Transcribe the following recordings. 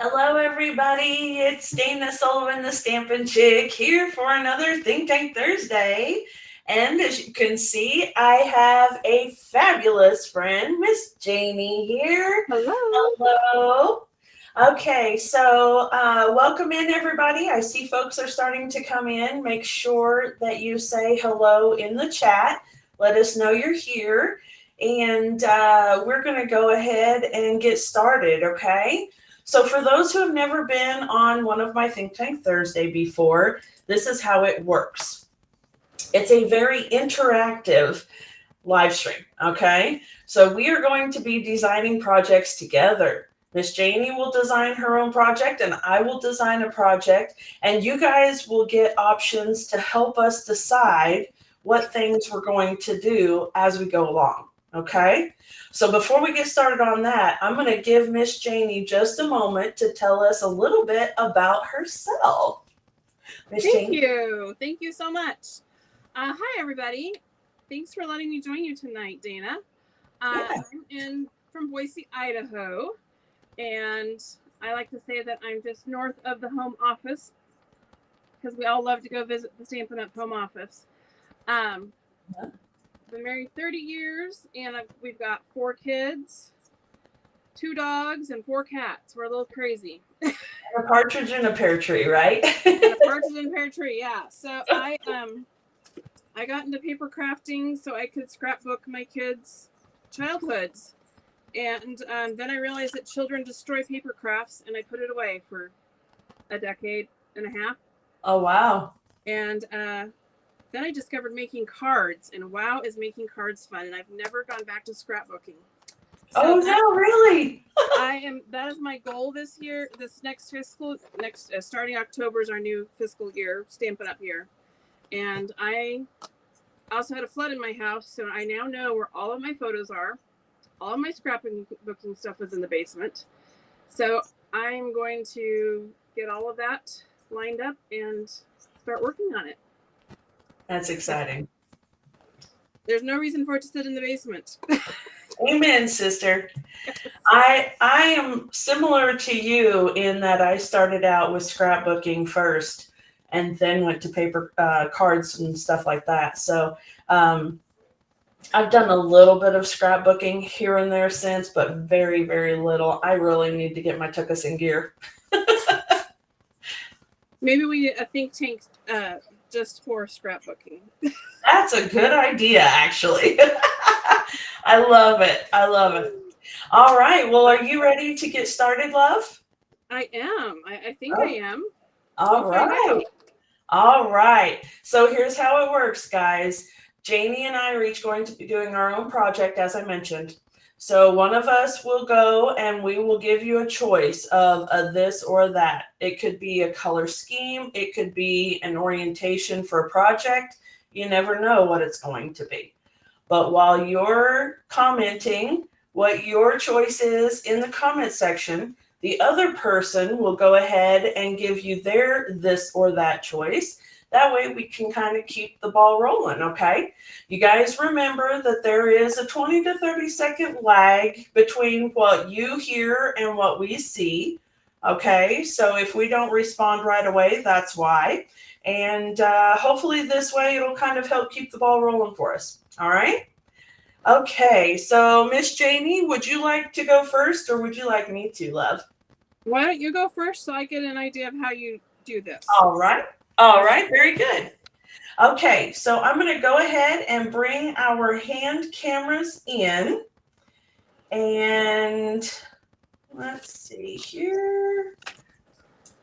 Hello, everybody. It's Dana Sullivan, the Stampin' Chick, here for another Think Tank Thursday. And as you can see, I have a fabulous friend, Miss Janey here. Hello. Hello. Okay, so welcome in, everybody. I see folks are starting to come in. Make sure that you say hello in the chat. Let us know you're here. And we're going to go ahead and get started, okay? So, for those who have never been on one of my Think Tank Thursday before, this is how it works. It's a very interactive live stream, okay? So, we are going to be designing projects together. Miss Janey will design her own project, and I will design a project, and you guys will get options to help us decide what things we're going to do as we go along, okay? So before we get started on that, I'm going to give Miss Janey just a moment to tell us a little bit about herself. Miss Thank Janey? you. Thank you so much. Hi, everybody. Thanks for letting me join you tonight, Dana. Yeah. I'm in from Boise, Idaho, and I like to say that I'm just north of the home office because we all love to go visit the Stampin' Up! Home office. Um, been married 30 years, and we've got 4 kids, 2 dogs, and 4 cats. We're a little crazy. A partridge in a pear tree, right? And a partridge in a pear tree, yeah. So I got into paper crafting so I could scrapbook my kids' childhoods. And then I realized that children destroy paper crafts, and I put it away for a decade and a half. Oh, wow. And then I discovered making cards, and wow, is making cards fun. And I've never gone back to scrapbooking. Oh, So no, really? that is my goal this year. This next starting October is our new fiscal year, Stampin' Up! Year. And I also had a flood in my house, so I now know where all of my photos are. All of my scrapbooking stuff was in the basement. So I'm going to get all of that lined up and start working on it. That's exciting. There's no reason for it to sit in the basement. Amen, sister. I am similar to you in that I started out with scrapbooking first and then went to paper cards and stuff like that. So I've done a little bit of scrapbooking here and there since, but very, very little. I really need to get my tuchus in gear. Maybe we need a think tank just for scrapbooking. That's a good idea, actually. I love it. I love it. All right. Well, are you ready to get started, love? I am. I think I Oh, am. all We'll find right. out. All right. So here's how it works, guys. Janie and I are each going to be doing our own project, as I mentioned. So one of us will go and we will give you a choice of a this or that. It could be a color scheme, it could be an orientation for a project. You never know what it's going to be. But while you're commenting what your choice is in the comment section, the other person will go ahead and give you their this or that choice. That way we can kind of keep the ball rolling, okay? You guys remember that there is a 20 to 30-second lag between what you hear and what we see, okay? So if we don't respond right away, that's why. And hopefully this way it'll kind of help keep the ball rolling for us, all right? Okay, so Miss Janey, would you like to go first or would you like me to, love? Why don't you go first so I get an idea of how you do this? All right. All right, very good. Okay, so I'm going to go ahead and bring our hand cameras in. And let's see here.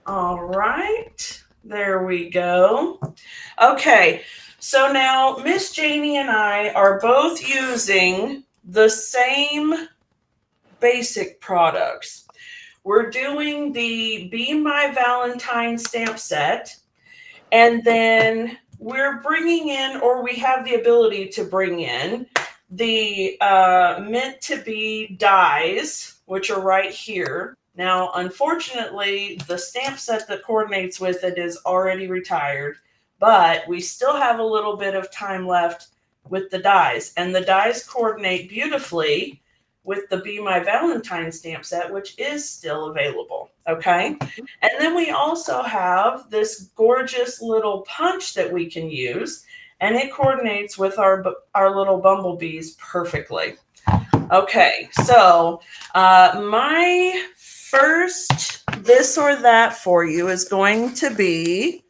All right, there we go. Okay, so now Miss Janey and I are both using the same basic products. We're doing the Be My Valentine stamp set, and then we're bringing in, or we have the ability to bring in, the meant to be dies, which are right here. Now, unfortunately, the stamp set that coordinates with it is already retired, but we still have a little bit of time left with the dies, and the dies coordinate beautifully with the Be My Valentine stamp set, which is still available. Okay. And then we also have this gorgeous little punch that we can use, and it coordinates with our little bumblebees perfectly. Okay. So my first this or that for you is going to be,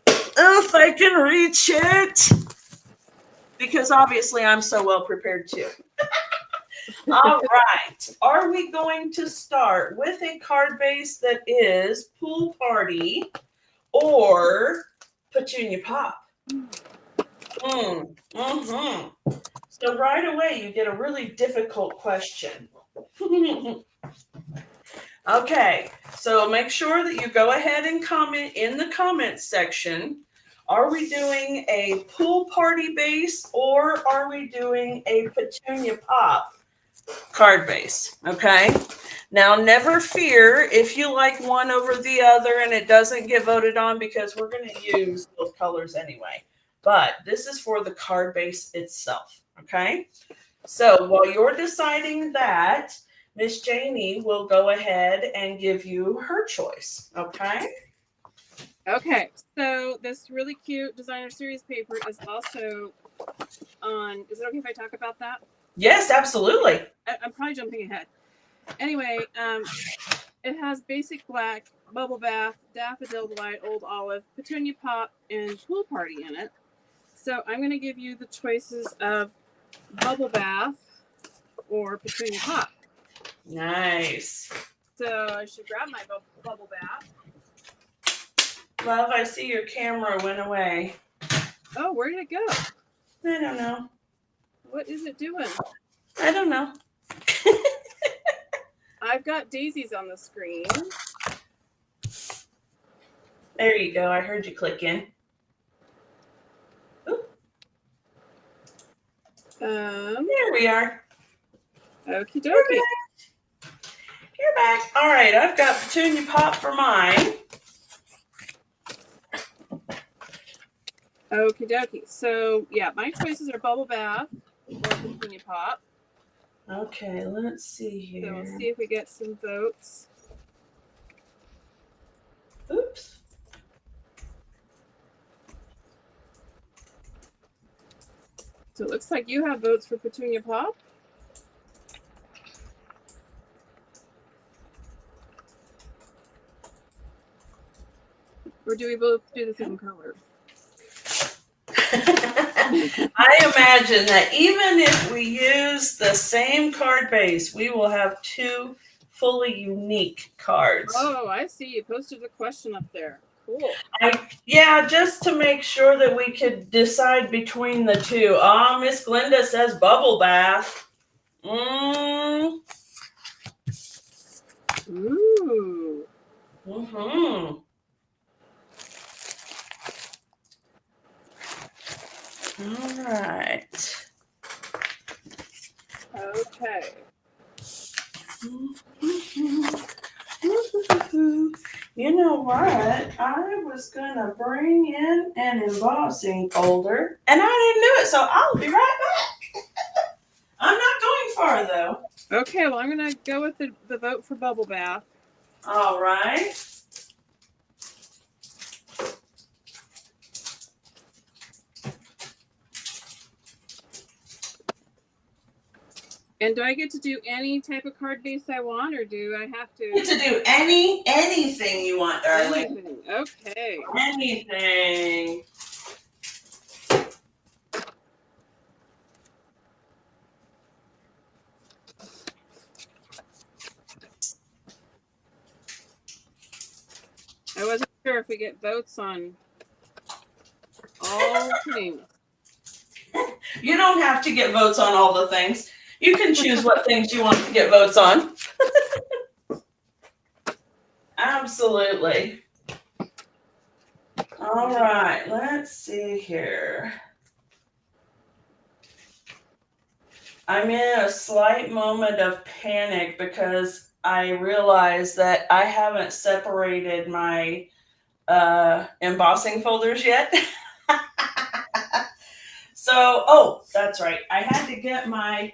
if I can reach it, because obviously I'm so well prepared too. All right. Are we going to start with a card base that is Pool Party or Petunia Pop? So right away you get a really difficult question. Okay, so make sure that you go ahead and comment in the comments section. Are we doing a Pool Party base or are we doing a Petunia Pop card base? Okay, now never fear if you like one over the other and it doesn't get voted on, because we're going to use those colors anyway. But this is for the card base itself. Okay, so while you're deciding that, Miss Janey will go ahead and give you her choice. Okay. Okay, so this really cute designer series paper is also on. Is it okay if I talk about that? Yes, absolutely. I'm probably jumping ahead. Anyway, it has basic black, bubble bath, daffodil delight, old olive, petunia pop, and pool party in it. So I'm going to give you the choices of bubble bath or petunia pop. Nice. So I should grab my bubble bath. Love, I see your camera went away. Oh, where did it go? I don't know. What is it doing? I don't know. I've got daisies on the screen. There you go. I heard you click in. Oop. There we are. Okie dokie. You're back. All right, I've got Petunia Pop for mine. Okie dokie. So, yeah, my choices are bubble bath or petunia pop. Okay, let's see here. So we'll see if we get some votes. Oops. So it looks like you have votes for petunia pop. Or do we both do the same color? I imagine that even if we use the same card base, we will have two fully unique cards. Oh, I see. You posted the question up there. Cool. Yeah, just to make sure that we could decide between the two. Miss Glenda says bubble bath. Ooh. Mm-hmm. All right. Okay. You know what? I was going to bring in an embossing folder, and I didn't do it, so I'll be right back. I'm not going far, though. Okay, well, I'm going to go with the vote for bubble bath. All right. And do I get to do any type of card base I want, or do I have to? You get to do anything you want, darling. Anything. Okay. Anything. I wasn't sure if we get votes on all things. You don't have to get votes on all the things. You can choose what things you want to get votes on. Absolutely. All right, let's see here. I'm in a slight moment of panic because I realize that I haven't separated my embossing folders yet. So, that's right. I had to get my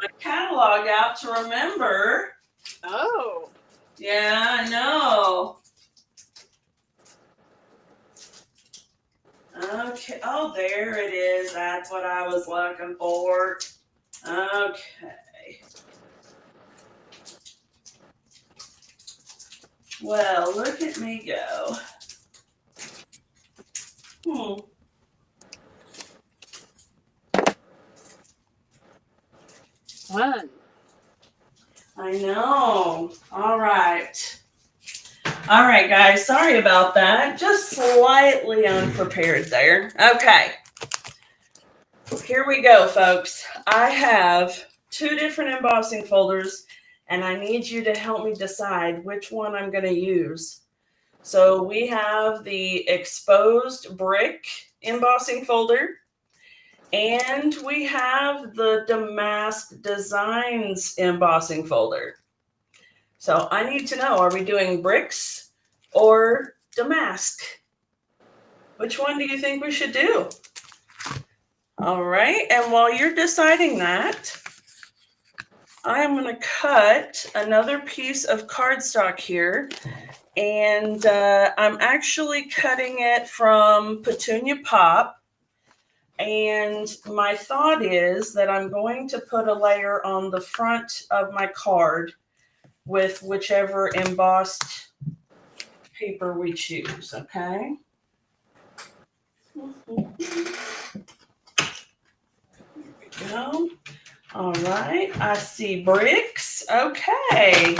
my catalog out to remember. Oh. Yeah, I know. Okay. Oh, there it is. That's what I was looking for. Okay. Well, look at me go. Fun. I know. All right. All right, guys. Sorry about that. Just slightly unprepared there. Okay. Here we go, folks. I have 2 different embossing folders, and I need you to help me decide which one I'm going to use. So we have the exposed brick embossing folder, and we have the Damask Designs embossing folder. So I need to know, are we doing bricks or damask? Which one do you think we should do? All right, and while you're deciding that, I'm going to cut another piece of cardstock here, and I'm actually cutting it from Petunia Pop, and my thought is that I'm going to put a layer on the front of my card with whichever embossed paper we choose, okay? Here we go. All right, I see bricks. Okay.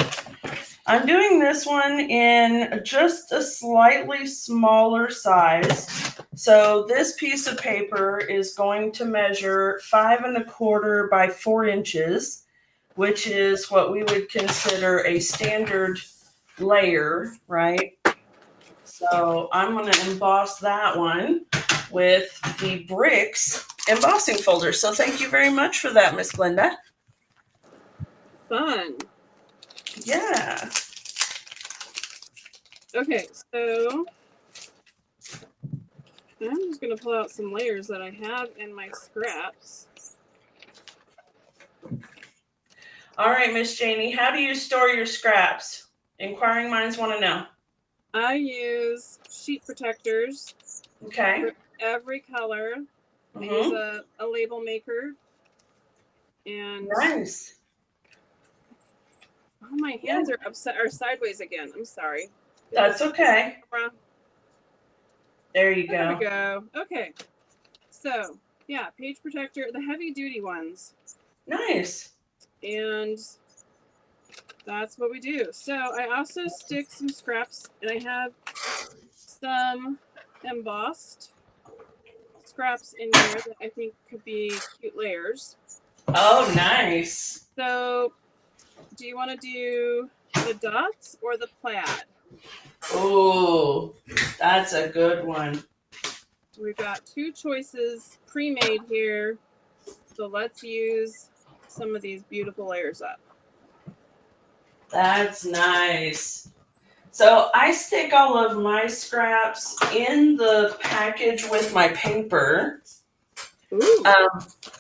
I'm doing this one in just a slightly smaller size. So this piece of paper is going to measure 5 1/4 by 4 inches, which is what we would consider a standard layer, right? So I'm going to emboss that one with the bricks embossing folder. So thank you very much for that, Miss Glenda. Fun. Yeah. Okay, so I'm just going to pull out some layers that I have in my scraps. All right, Miss Janey, how do you store your scraps? Inquiring minds want to know. I use sheet protectors. Okay. For every color. I use a label maker. And nice. Oh, my hands are upset or sideways again. I'm sorry. That's okay. There you go. There we go. Okay. So, yeah, page protector, the heavy duty ones. Nice. And that's what we do. So I also stick some scraps, and I have some embossed scraps in here that I think could be cute layers. Oh, nice. So do you want to do the dots or the plaid? Oh, that's a good one. We've got 2 choices pre-made here. So let's use some of these beautiful layers up. That's nice. So I stick all of my scraps in the package with my paper.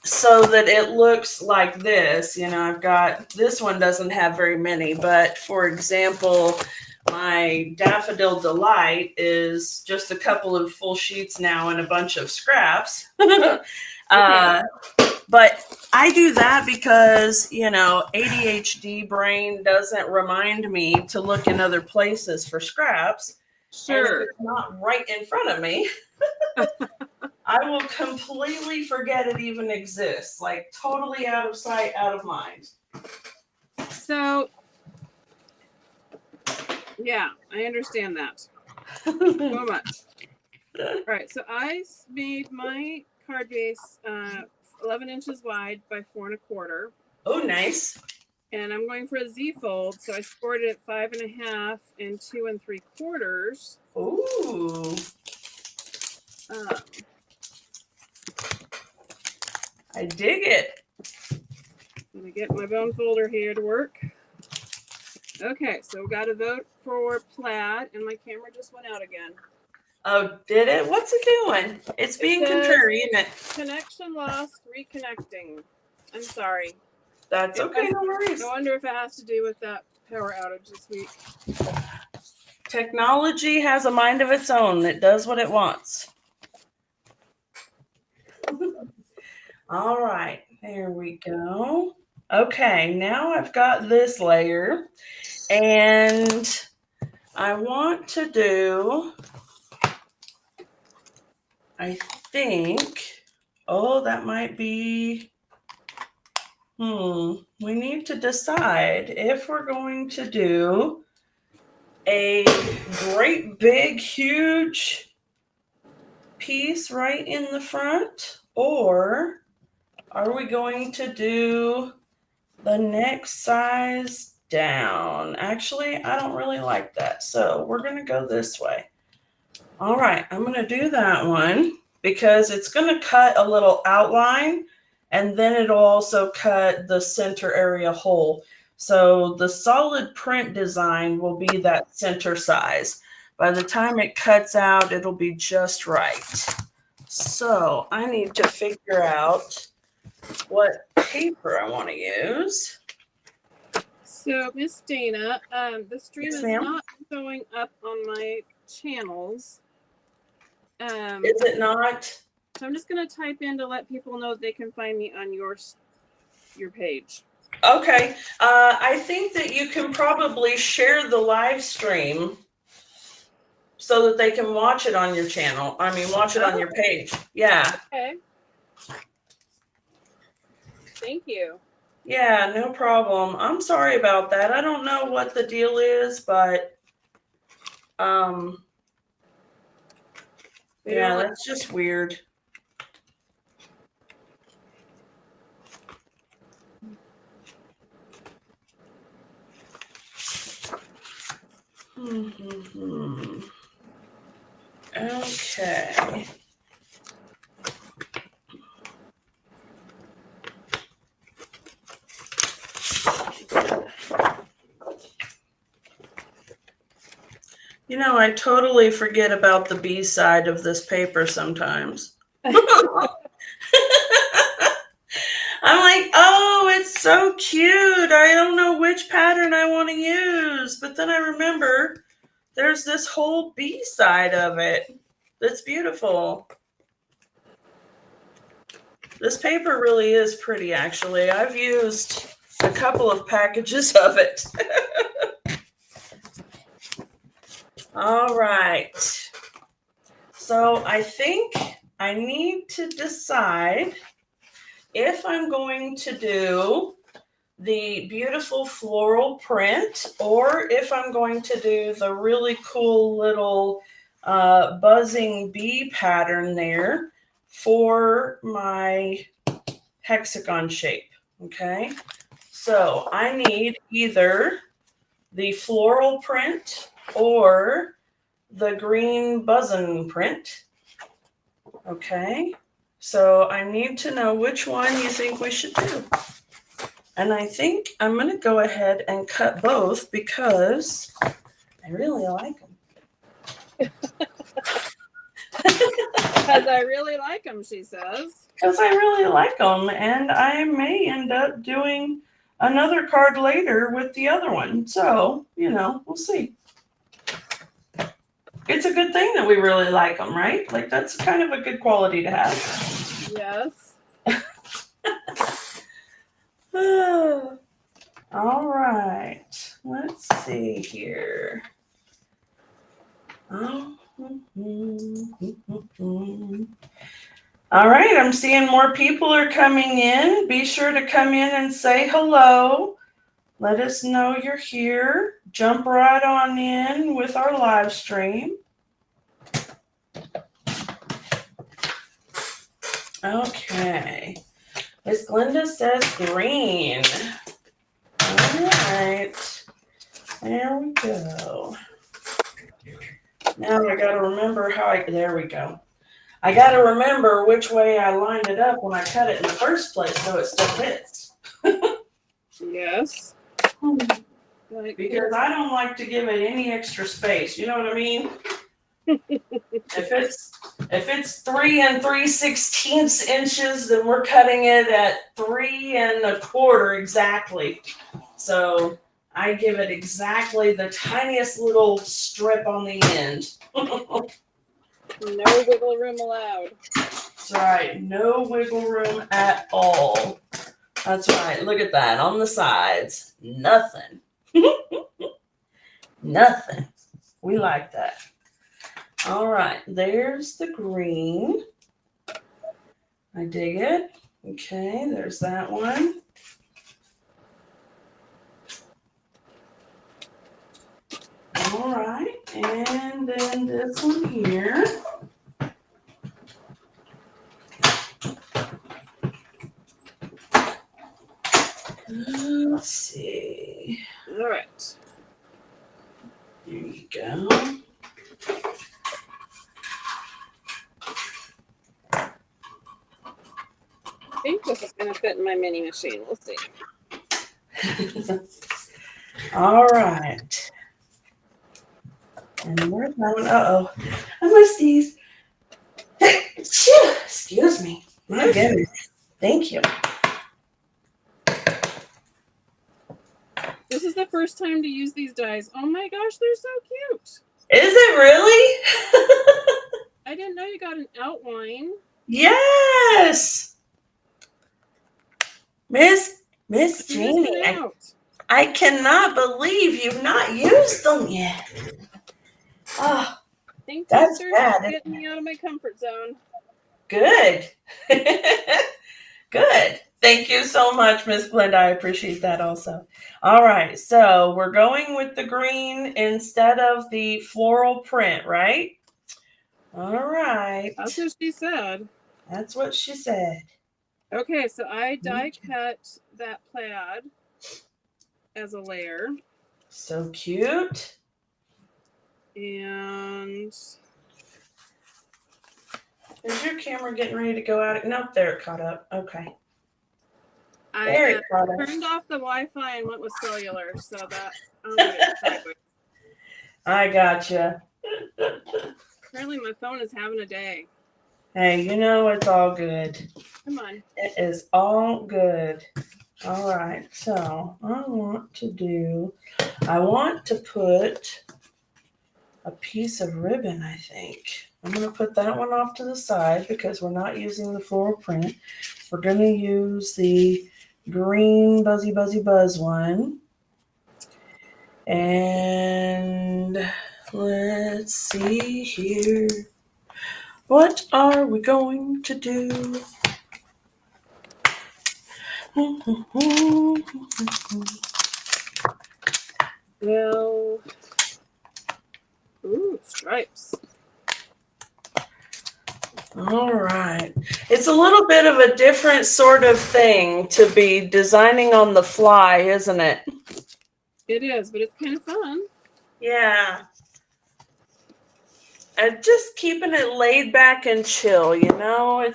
So that it looks like this. You know, I've got, this one doesn't have very many, but for example, my Daffodil Delight is just a couple of full sheets now and a bunch of scraps. But I do that because, you know, ADHD brain doesn't remind me to look in other places for scraps. Sure. And it's not right in front of me. I will completely forget it even exists, like totally out of sight, out of mind. So, yeah, I understand that so much. All right, so I made my card base 11 inches wide by 4 1/4. Oh, nice. And I'm going for a Z fold, so I scored it at 5 1/2 and 2 3/4. Ooh. I dig it. Let me get my bone folder here to work. Okay, so we got a vote for plaid, and my camera just went out again. Oh, did it? What's it doing? It's being contrary, isn't it? Connection lost, reconnecting. I'm sorry. That's okay, no worries. I wonder if it has to do with that power outage this week. Technology has a mind of its own. It does what it wants. All right, there we go. Okay, now I've got this layer, and I want to do, I think, oh, that might be, we need to decide if we're going to do a great big huge piece right in the front, or are we going to do the next size down? Actually, I don't really like that, so we're going to go this way. All right, I'm going to do that one because it's going to cut a little outline, and then it'll also cut the center area whole. So the solid print design will be that center size. By the time it cuts out, it'll be just right. So I need to figure out what paper I want to use. So, Miss Dana, the stream Yes, is ma'am. not showing up on my channels. Is it not? So I'm just going to type in to let people know they can find me on your page. Okay. I think that you can probably share the live stream so that they can watch it on your channel. I mean, watch it on your page. Yeah. Okay. Thank you. Yeah, no problem. I'm sorry about that. I don't know what the deal is, but yeah, that's just weird. Okay. You know, I totally forget about the B side of this paper sometimes. I'm like, oh, it's so cute. I don't know which pattern I want to use. But then I remember there's this whole B side of it that's beautiful. This paper really is pretty, actually. I've used a couple of packages of it. All right. So I think I need to decide if I'm going to do the beautiful floral print or if I'm going to do the really cool little buzzing bee pattern there for my hexagon shape. Okay. So I need either the floral print or the green buzzing print. Okay, so I need to know which one you think we should do. And I think I'm going to go ahead and cut both because I really like them. Because I really like them, she says. Because I really like them, and I may end up doing another card later with the other one. So, you know, we'll see. It's a good thing that we really like them, right? Like, that's kind of a good quality to have. Yes. All right. Let's see here. All right. I'm seeing more people are coming in. Be sure to come in and say hello. Let us know you're here. Jump right on in with our live stream. Okay. Miss Glenda says green. All right. There we go. Now I got to remember there we go. I got to remember which way I lined it up when I cut it in the first place so it still fits. Yes. Because I don't like to give it any extra space. You know what I mean? If it's 3 3/16 inches, then we're cutting it at 3 1/4 exactly. So I give it exactly the tiniest little strip on the end. No wiggle room allowed. That's right. No wiggle room at all. That's right. Look at that on the sides. Nothing. Nothing. We like that. All right. There's the green. I dig it. Okay. There's that one. All right. And then this one here. Let's see. All right. There you go. I think this is going to fit in my mini machine. We'll see. All right. And where's that one? Uh-oh. I must these. Excuse me. My goodness. Thank you. This is the first time to use these dies. Oh my gosh, they're so cute. Is it really? I didn't know you got an outline. Yes. Miss Janey, I cannot believe you've not used them yet. Oh, Thank that's you, bad. for getting me out of my comfort zone. Good. Good. Thank you so much, Miss Glenda. I appreciate that also. All right, so we're going with the green instead of the floral print, right? All right. That's what she said. That's what she said. Okay, so I die cut that plaid as a layer. So cute. And is your camera getting ready to go out? Nope, there it caught up. Okay. I turned off the Wi-Fi and went with cellular, so that I gotcha. Apparently my phone is having a day. Hey, you know it's all good. Come on. It is all good. All right, so I want to put a piece of ribbon, I think. I'm going to put that one off to the side because we're not using the floral print. We're going to use the green Buzzy Buzzy Buzz one. And let's see here. What are we going to do? Well, ooh, stripes. All right. It's a little bit of a different sort of thing to be designing on the fly, isn't it? It is, but it's kind of fun. Yeah. And just keeping it laid back and chill, you know?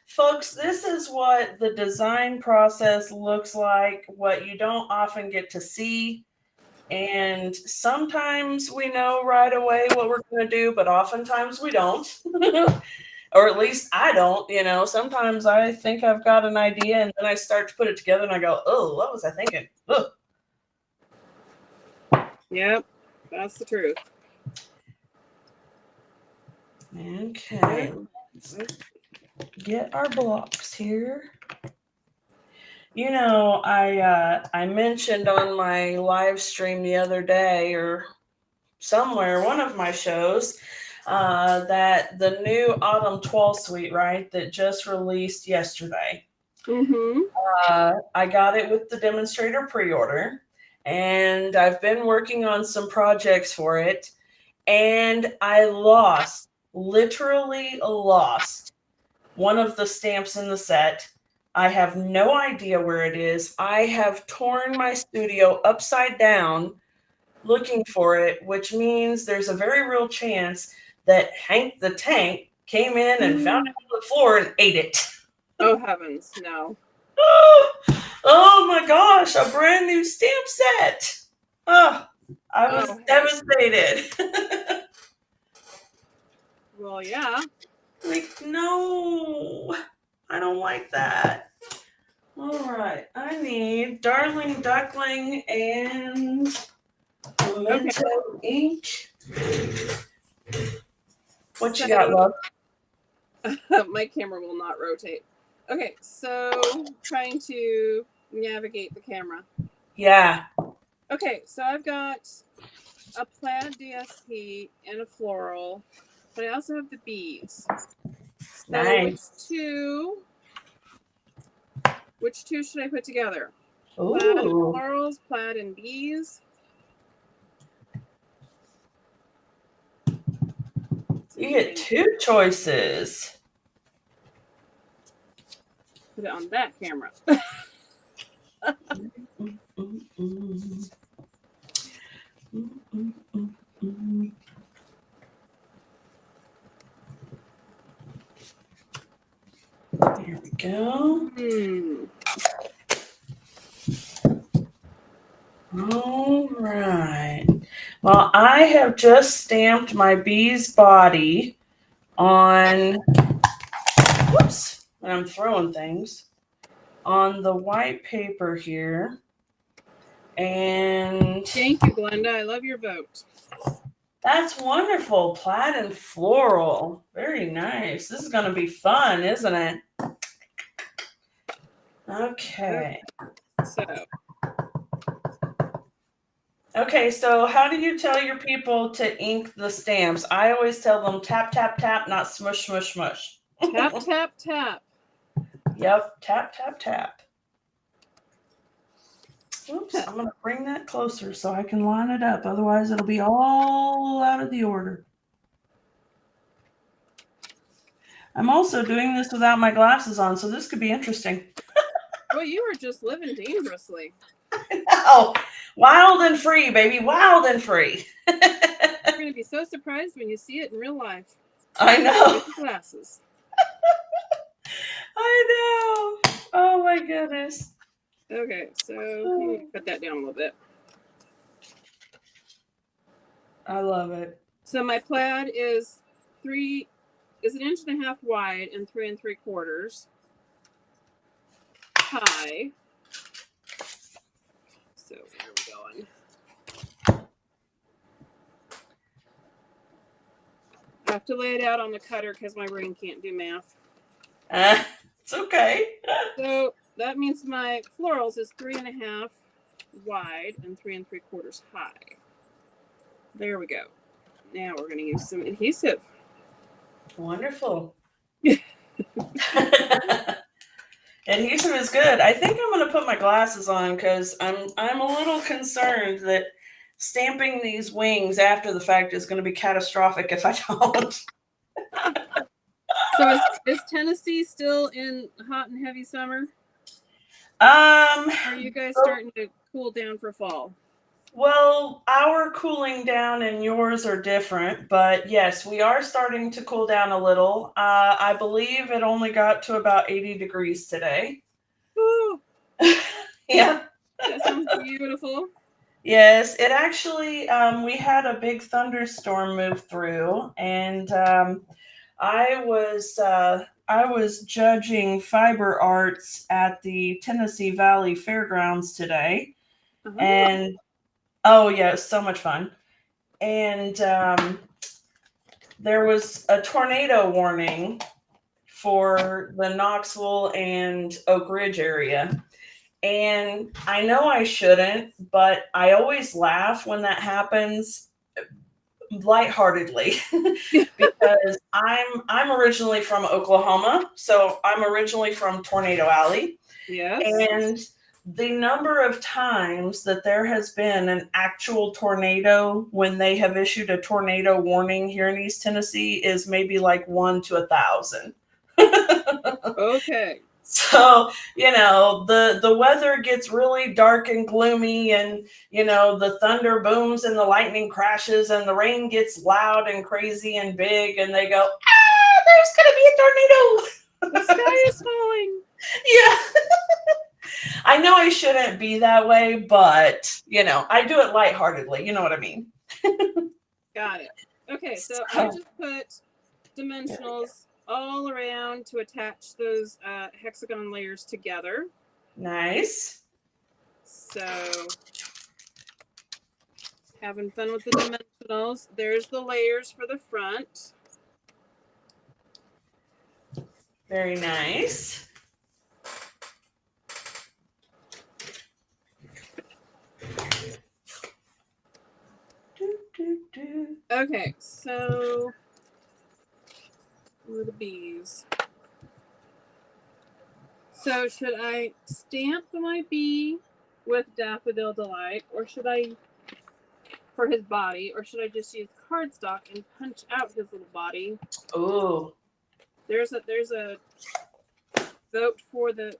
Folks, this is what the design process looks like, what you don't often get to see. And sometimes we know right away what we're going to do, but oftentimes we don't. Or at least I don't, you know. Sometimes I think I've got an idea and then I start to put it together and I go, oh, what was I thinking? Ugh. Yep, that's the truth. Okay, let's get our blocks here. You know, I mentioned on my live stream the other day or somewhere, one of my shows, that the new Autumn 12 suite, right, that just released yesterday. Mm-hmm. I got it with the demonstrator pre-order, and I've been working on some projects for it, and I literally lost one of the stamps in the set. I have no idea where it is. I have torn my studio upside down looking for it, which means there's a very real chance that Hank the Tank came in and found it on the floor and ate it. Oh, heavens, no. Oh my gosh, a brand new stamp set. Oh, I was devastated. Well, yeah. Like, no, I don't like that. All right, I need Darling Duckling and Memento ink. What you got, love? My camera will not rotate. Okay, so trying to navigate the camera. Yeah. Okay, so I've got a plaid DSP and a floral, but I also have the beads. So Nice. which two should I put together? Ooh. Plaid and florals, plaid and bees. You get two choices. Put it on that camera. There we go. All right. Well, I have just stamped my bee's body on, whoops, when I'm throwing things, on the white paper here. And thank you, Glenda. I love your vote. That's wonderful. Plaid and floral. Very nice. This is going to be fun, isn't it? Okay. Okay, so how do you tell your people to ink the stamps? I always tell them tap, tap, tap, not smush, smush, smush. Tap, tap, tap. Yep, tap, tap, tap. Oops, I'm going to bring that closer so I can line it up. Otherwise, it'll be all out of the order. I'm also doing this without my glasses on, so this could be interesting. Well, you were just living dangerously. Oh, wild and free, baby. Wild and free. You're going to be so surprised when you see it in real life. I know. With your glasses. I know. Oh, my goodness. Okay, so cut that down a little bit. I love it. So my plaid is 1.5 inches wide and 3 3/4 high. So where are we going? I have to lay it out on the cutter because my brain can't do math. It's okay. So that means my florals is 3.5 wide and 3 3/4 high. There we go. Now we're going to use some adhesive. Wonderful. Adhesive is good. I think I'm going to put my glasses on because I'm a little concerned that stamping these wings after the fact is going to be catastrophic if I don't. So is Tennessee still in hot and heavy summer? Are you guys starting to cool down for fall? Well, our cooling down and yours are different, but yes, we are starting to cool down a little. I believe it only got to about 80 degrees today. Ooh. Yeah. That sounds beautiful. Yes, it actually, we had a big thunderstorm move through, and I was judging fiber arts at the Tennessee Valley Fairgrounds today, and oh yeah, it was so much fun. And there was a tornado warning for the Knoxville and Oak Ridge area. And I know I shouldn't, but I always laugh when that happens lightheartedly because I'm originally from Oklahoma, so I'm originally from Tornado Alley. Yes. And the number of times that there has been an actual tornado when they have issued a tornado warning here in East Tennessee is maybe like 1 to 1,000. Okay. So, the weather gets really dark and gloomy, and, the thunder booms and the lightning crashes and the rain gets loud and crazy and big, and they go, there's going to be a tornado. The sky is falling. Yeah. I know I shouldn't be that way, but, I do it lightheartedly. You know what I mean? Got it. Okay, so I just put dimensionals all around to attach those hexagon layers together. Nice. So, having fun with the dimensionals. There's the layers for the front. Very nice. Okay, so where are the bees? So should I stamp my bee with Daffodil Delight, or should I, for his body, or should I just use cardstock and punch out his little body? Oh, There's a vote for the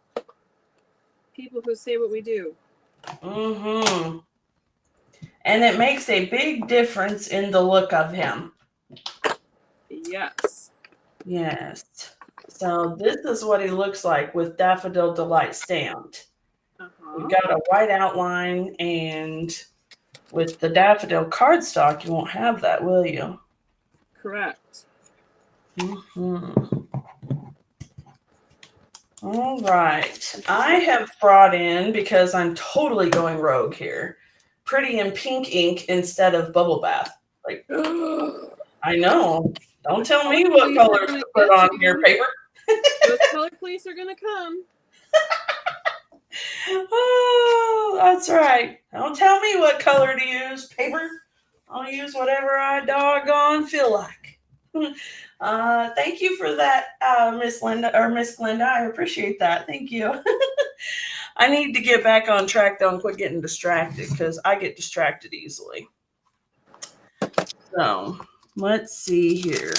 people who say what we do. mm-hmm. And it makes a big difference in the look of him. Yes. Yes. So this is what he looks like with Daffodil Delight stamped. We've got a white outline, and with the daffodil cardstock, you won't have that, will you? Correct. Mm-hmm. All right. I have brought in, because I'm totally going rogue here, Pretty in Pink ink instead of Bubble Bath. Like, I know. Don't tell me what colors to put on your paper. Those color police are gonna come. Oh, that's right. Don't tell me what color to use. Paper. I'll use whatever I doggone feel like. Thank you for that, Miss Linda or Miss Glenda. I appreciate that. Thank you. I need to get back on track though and quit getting distracted, because I get distracted easily. So let's see here.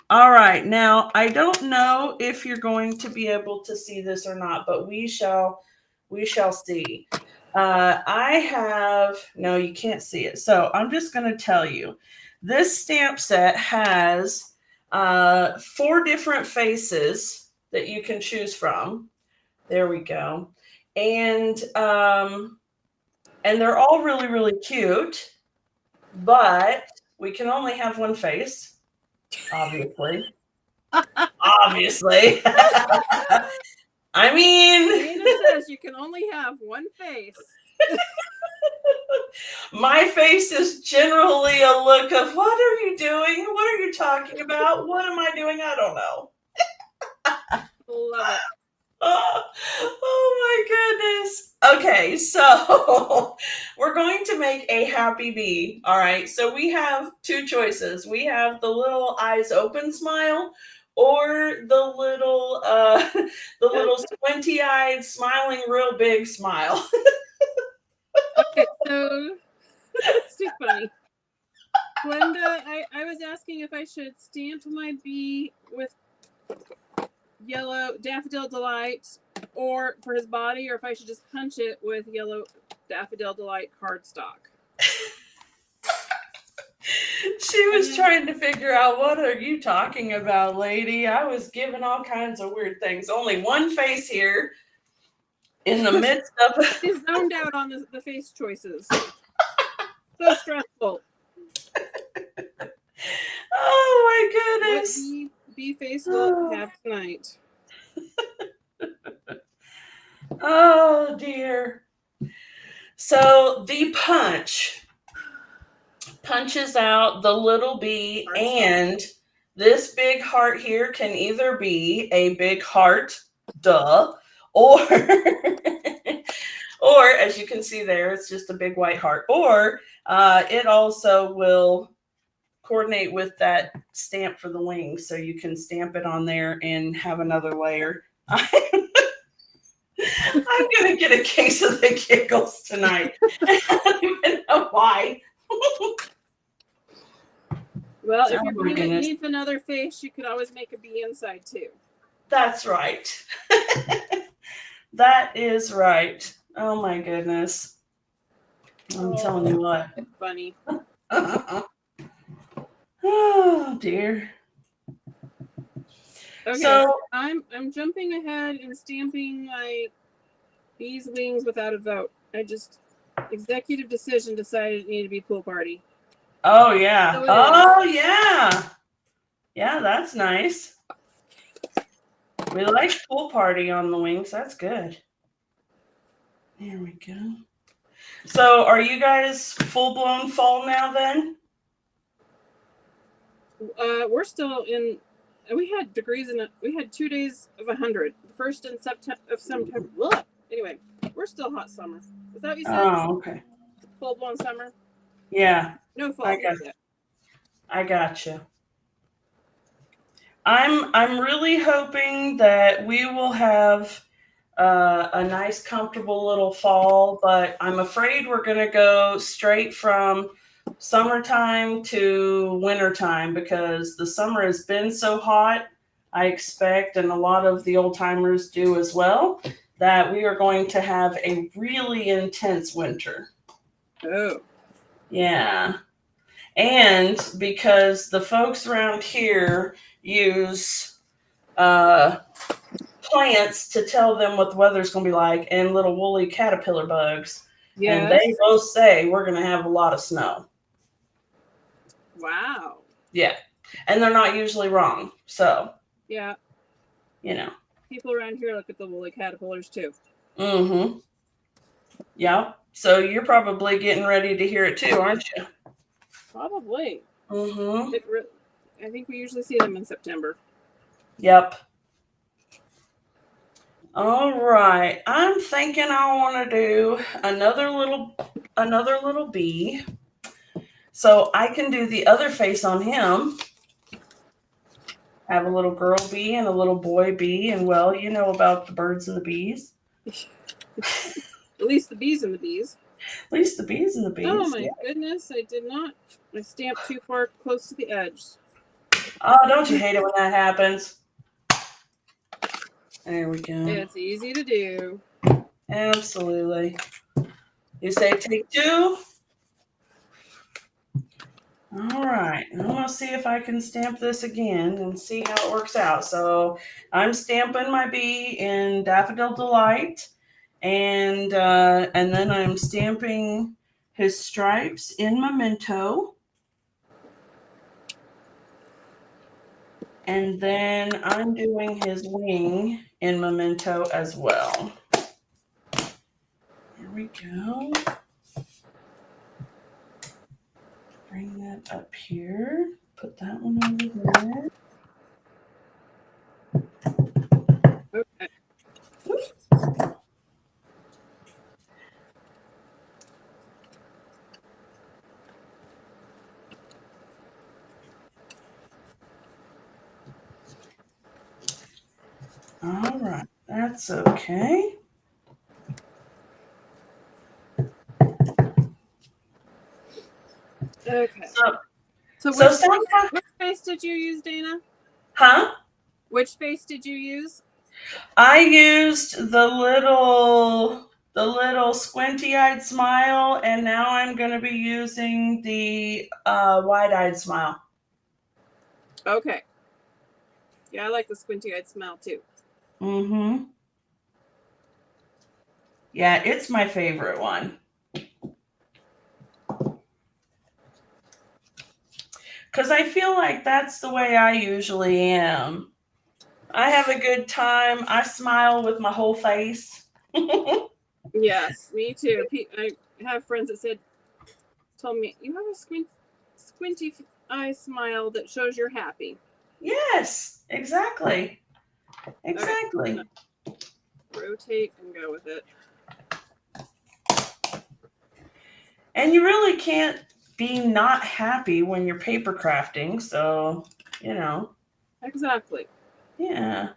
All right. Now, I don't know if you're going to be able to see this or not, but we shall see. No, you can't see it. So I'm just going to tell you, this stamp set has 4 different faces that you can choose from. There we go. And they're all really, really cute, but we can only have one face, obviously. Obviously. I mean, Dana says you can only have one face. My face is generally a look of, what are you doing? What are you talking about? What am I doing? I don't know. Love it. Oh my goodness. Okay, so we're going to make a happy bee. All right, so we have 2 choices. We have the little eyes open smile, or the little squinty-eyed, smiling real big smile. Okay, so that's too funny. Glenda, I was asking if I should stamp my bee with yellow Daffodil Delight, or for his body, or if I should just punch it with yellow Daffodil Delight cardstock. She was trying to figure out, what are you talking about, lady? I was given all kinds of weird things. Only one face here in the midst of... She's zoned out on the face choices. So stressful. Oh my goodness. What bee face will have tonight? Oh dear. So the punch punches out the little bee, and this big heart here can either be a big heart, duh, or or as you can see there, it's just a big white heart, or it also will coordinate with that stamp for the wings, so you can stamp it on there and have another layer. I'm gonna get a case of the giggles tonight. I don't even know why. Well, if your bee needs another face, you could always make a bee inside too. That's right. That is right. Oh my goodness. I'm telling you what. Funny. Oh dear. Okay, so I'm jumping ahead and stamping my bee's wings without a vote. I just executive decision decided it needed to be pool party. Oh yeah. So oh yeah. Yeah, that's nice. We like pool party on the wings. That's good. There we go. So are you guys full-blown fall now then? We're still in. We had degrees in it. We had 2 days of 100. The first in September. Ugh. Anyway, we're still hot summer. Is that what you said? Oh, okay. Full blown summer. Yeah. No fall yet. I got you. I'm really hoping that we will have a nice, comfortable little fall, but I'm afraid we're going to go straight from summertime to wintertime because the summer has been so hot. I expect, and a lot of the old timers do as well, that we are going to have a really intense winter. Oh. Yeah. And because the folks around here use plants to tell them what the weather's going to be like and little woolly caterpillar bugs. Yes. And they both say we're going to have a lot of snow. Wow. Yeah. And they're not usually wrong. So, yeah. You know. People around here look at the woolly caterpillars too. Mm-hmm. Yeah. So you're probably getting ready to hear it too, aren't you? Probably. Mm-hmm. I think we usually see them in September. Yep. All right. I'm thinking I want to do another little bee. So I can do the other face on him. Have a little girl bee and a little boy bee, and well, you know about the birds and the bees. At least the bees and the bees. At least the bees and the bees. Oh my goodness, I did not. I stamped too far close to the edge. Oh, don't you hate it when that happens? There we go. It's easy to do. Absolutely. You say take 2? All right. I'm going to see if I can stamp this again and see how it works out. So I'm stamping my bee in Daffodil Delight, and then I'm stamping his stripes in Memento. And then I'm doing his wing in Memento as well. Here we go. Bring that up here. Put that one over there. Okay. All right, that's okay. Okay. So which face did you use, Dana? Huh? Which face did you use? I used the little squinty-eyed smile, and now I'm going to be using the wide-eyed smile. Okay. Yeah, I like the squinty-eyed smile too. Mm-hmm. Yeah, it's my favorite one. Because I feel like that's the way I usually am. I have a good time. I smile with my whole face. Yes, me too. I have friends that told me, you have a squinty eye smile that shows you're happy. Yes, exactly. Exactly. Okay. Rotate and go with it. And you really can't be not happy when you're paper crafting, so, you know. Exactly. Yeah.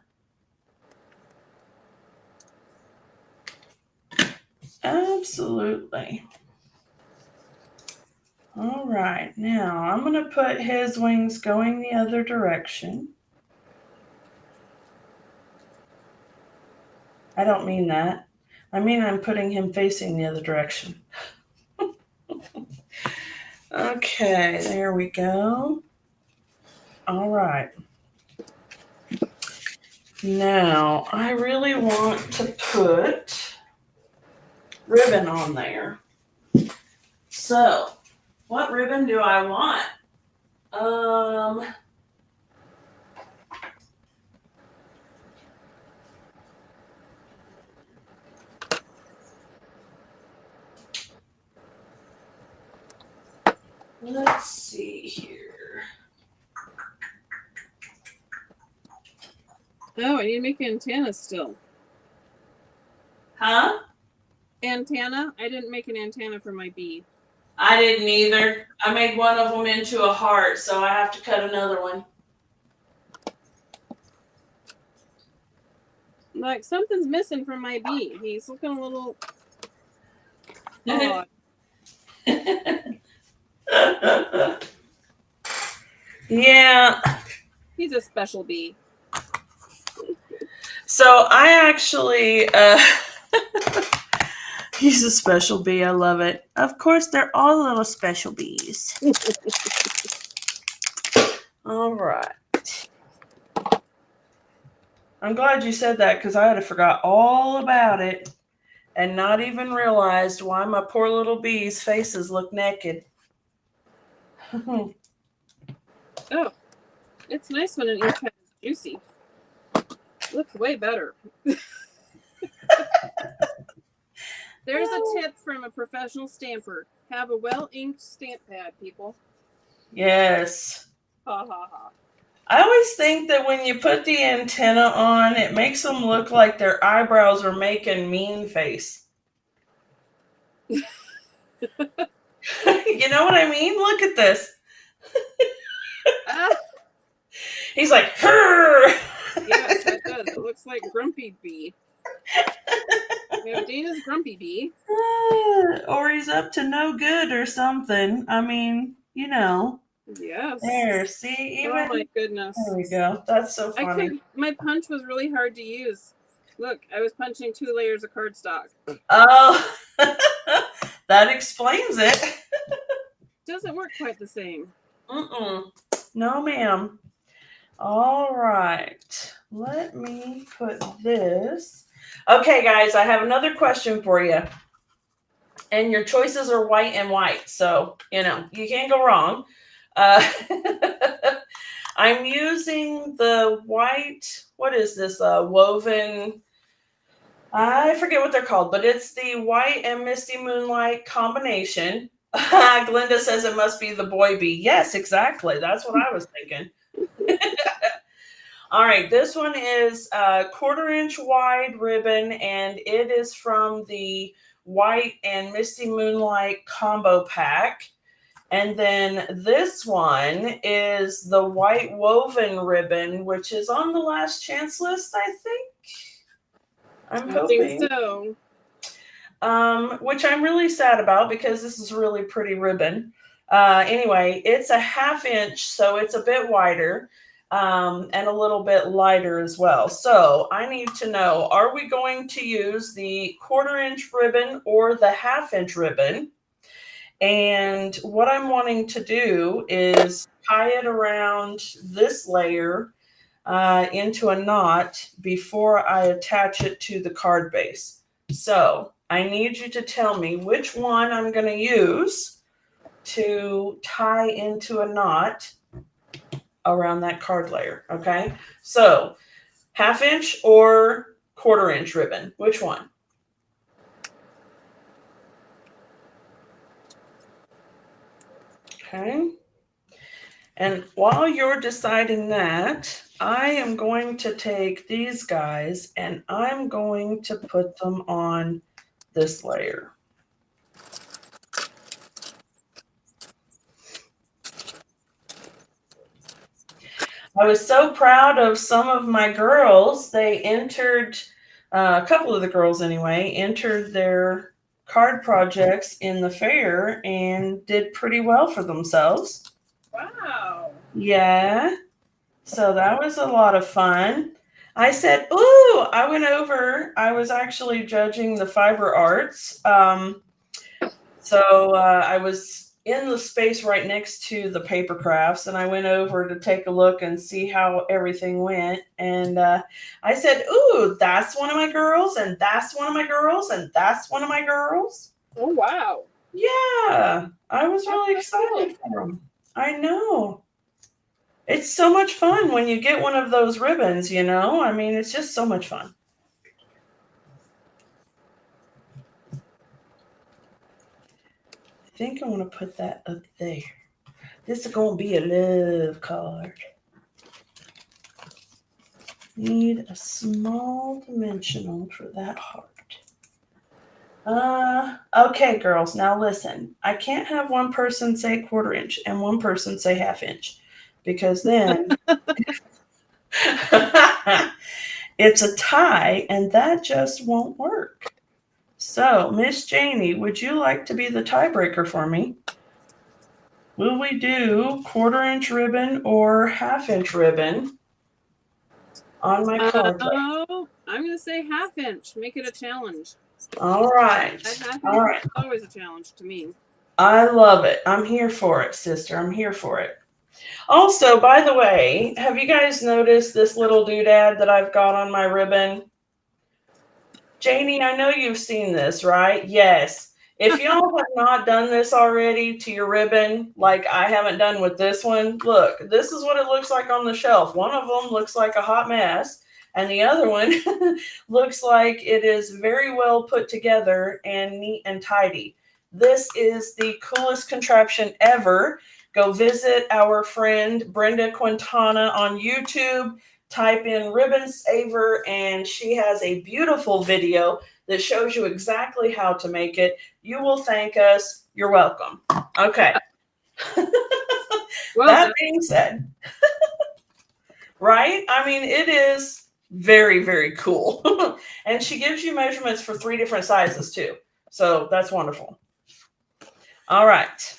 Absolutely. All right, now I'm going to put his wings going the other direction. I don't mean that. I mean I'm putting him facing the other direction. Okay, there we go. All right. Now, I really want to put ribbon on there. So, what ribbon do I want? Let's see here. Oh, I need to make antennas still. Huh? Antenna? I didn't make an antenna for my bee. I didn't either. I made one of them into a heart, so I have to cut another one. Like, something's missing from my bee. He's looking a little odd. Yeah. He's a special bee. So I actually, he's a special bee. I love it. Of course, they're all little special bees. All right. I'm glad you said that because I had forgot all about it and not even realized why my poor little bees' faces look naked. Oh, it's nice when an ink pad is juicy. Looks way better. There's a tip from a professional stamper. Have a well-inked stamp pad, people. Yes. Ha ha ha. I always think that when you put the antenna on, it makes them look like their eyebrows are making mean face. You know what I mean? Look at this. He's like, "Hurr!" Yes, that does. It looks like Grumpy Bee. We have Dana's Grumpy Bee. Or he's up to no good or something. I mean, you know. Yes. There, see, even. Oh my goodness. There we go. That's so funny. My punch was really hard to use. Look, I was punching 2 layers of cardstock. Oh, that explains it. Doesn't work quite the same. No, ma'am. All right. Let me put this. Okay, guys, I have another question for you. And your choices are white and white. So, you know, you can't go wrong. I'm using the white, what is this? Woven, I forget what they're called, but it's the white and Misty Moonlight combination. Glenda says it must be the boy bee. Yes, exactly. That's what I was thinking. All right, this one is a 1/4-inch wide ribbon, and it is from the White and Misty Moonlight combo pack. And then this one is the white woven ribbon, which is on the last chance list, I think. I'm hoping. I think so. Which I'm really sad about because this is a really pretty ribbon. Anyway, it's a 1/2 inch, so it's a bit wider. And a little bit lighter as well. So I need to know, are we going to use the 1/4-inch ribbon or the 1/2 inch ribbon? And what I'm wanting to do is tie it around this layer into a knot before I attach it to the card base. So I need you to tell me which one I'm going to use to tie into a knot around that card layer. Okay, so 1/2 inch or 1/4 inch ribbon, which one? Okay, and while you're deciding that, I am going to take these guys and I'm going to put them on this layer. I was so proud of some of my girls. They entered, a couple of the girls anyway, entered their card projects in the fair and did pretty well for themselves. Wow. Yeah. So that was a lot of fun. I said, ooh, I went over, I was actually judging the fiber arts. So I was in the space right next to the paper crafts, and I went over to take a look and see how everything went. And I said, ooh, that's one of my girls, and that's one of my girls, and that's one of my girls. Oh, wow. Yeah, I was really excited for them. I know. It's so much fun when you get one of those ribbons, you know? I mean, it's just so much fun. I think I want to put that up there. This is going to be a love card. Need a small dimensional for that heart. Okay, girls, now listen. I can't have one person say 1/4 inch and one person say 1/2 inch because then it's a tie and that just won't work. So, Miss Janey, would you like to be the tiebreaker for me? Will we do 1/4 inch ribbon or 1/2 inch ribbon on my card? Oh, I'm going to say 1/2 inch. Make it a challenge. All right. All right. Always a challenge to me. I love it. I'm here for it, sister. I'm here for it. Also, by the way, have you guys noticed this little doodad that I've got on my ribbon? Janey, I know you've seen this, right? Yes. If y'all have not done this already to your ribbon, like I haven't done with this one, look, this is what it looks like on the shelf. One of them looks like a hot mess, and the other one looks like it is very well put together and neat and tidy. This is the coolest contraption ever. Go visit our friend Brenda Quintana on YouTube. Type in ribbon saver, and she has a beautiful video that shows you exactly how to make it. You will thank us. You're welcome. Okay. Well, that being said, right? I mean, it is very, very cool. And she gives you measurements for 3 different sizes too. So that's wonderful. All right.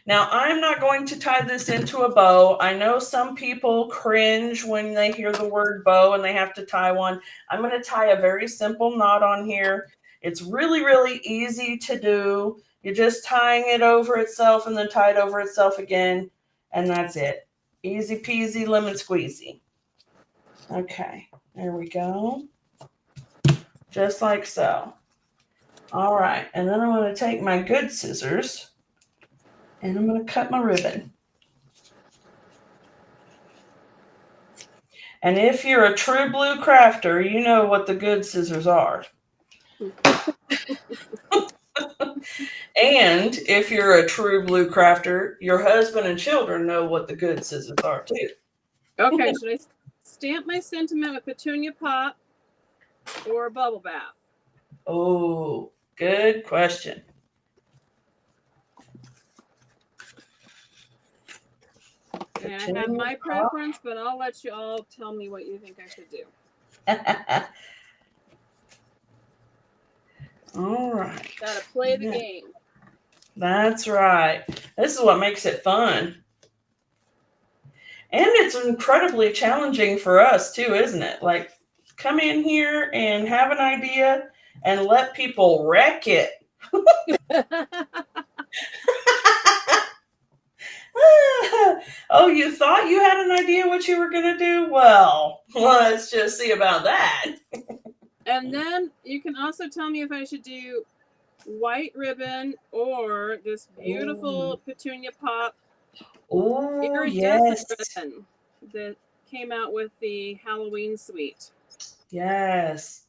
Now, I'm not going to tie this into a bow. I know some people cringe when they hear the word bow and they have to tie one. I'm going to tie a very simple knot on here. It's really, really easy to do. You're just tying it over itself and then tie it over itself again, and that's it. Easy peasy, lemon squeezy. Okay, there we go. Just like so. All right, and then I'm going to take my good scissors and I'm going to cut my ribbon. And if you're a true blue crafter, you know what the good scissors are. And if you're a true blue crafter, your husband and children know what the good scissors are too. Okay, should I stamp my sentiment with petunia pop or bubble bath? Oh, good question. And I have my preference, but I'll let you all tell me what you think I should do. All right. Gotta play the game. That's right. This is what makes it fun. And it's incredibly challenging for us too, isn't it? Like, come in here and have an idea and let people wreck it. Oh, you thought you had an idea what you were going to do? Well, let's just see about that. And then you can also tell me if I should do white ribbon or this beautiful petunia pop iridescent ribbon that came out with the Halloween suite. Yes.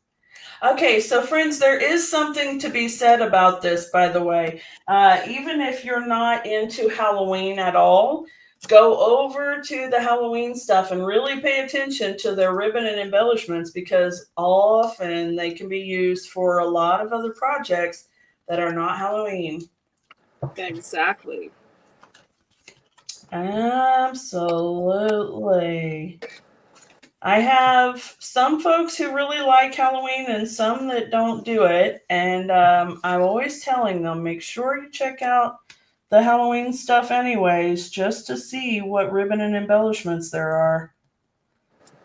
Okay, so friends, there is something to be said about this, by the way. Even if you're not into Halloween at all, go over to the Halloween stuff and really pay attention to their ribbon and embellishments, because often they can be used for a lot of other projects that are not Halloween. Exactly. Absolutely. I have some folks who really like Halloween and some that don't do it. And I'm always telling them, make sure you check out the Halloween stuff anyways, just to see what ribbon and embellishments there are.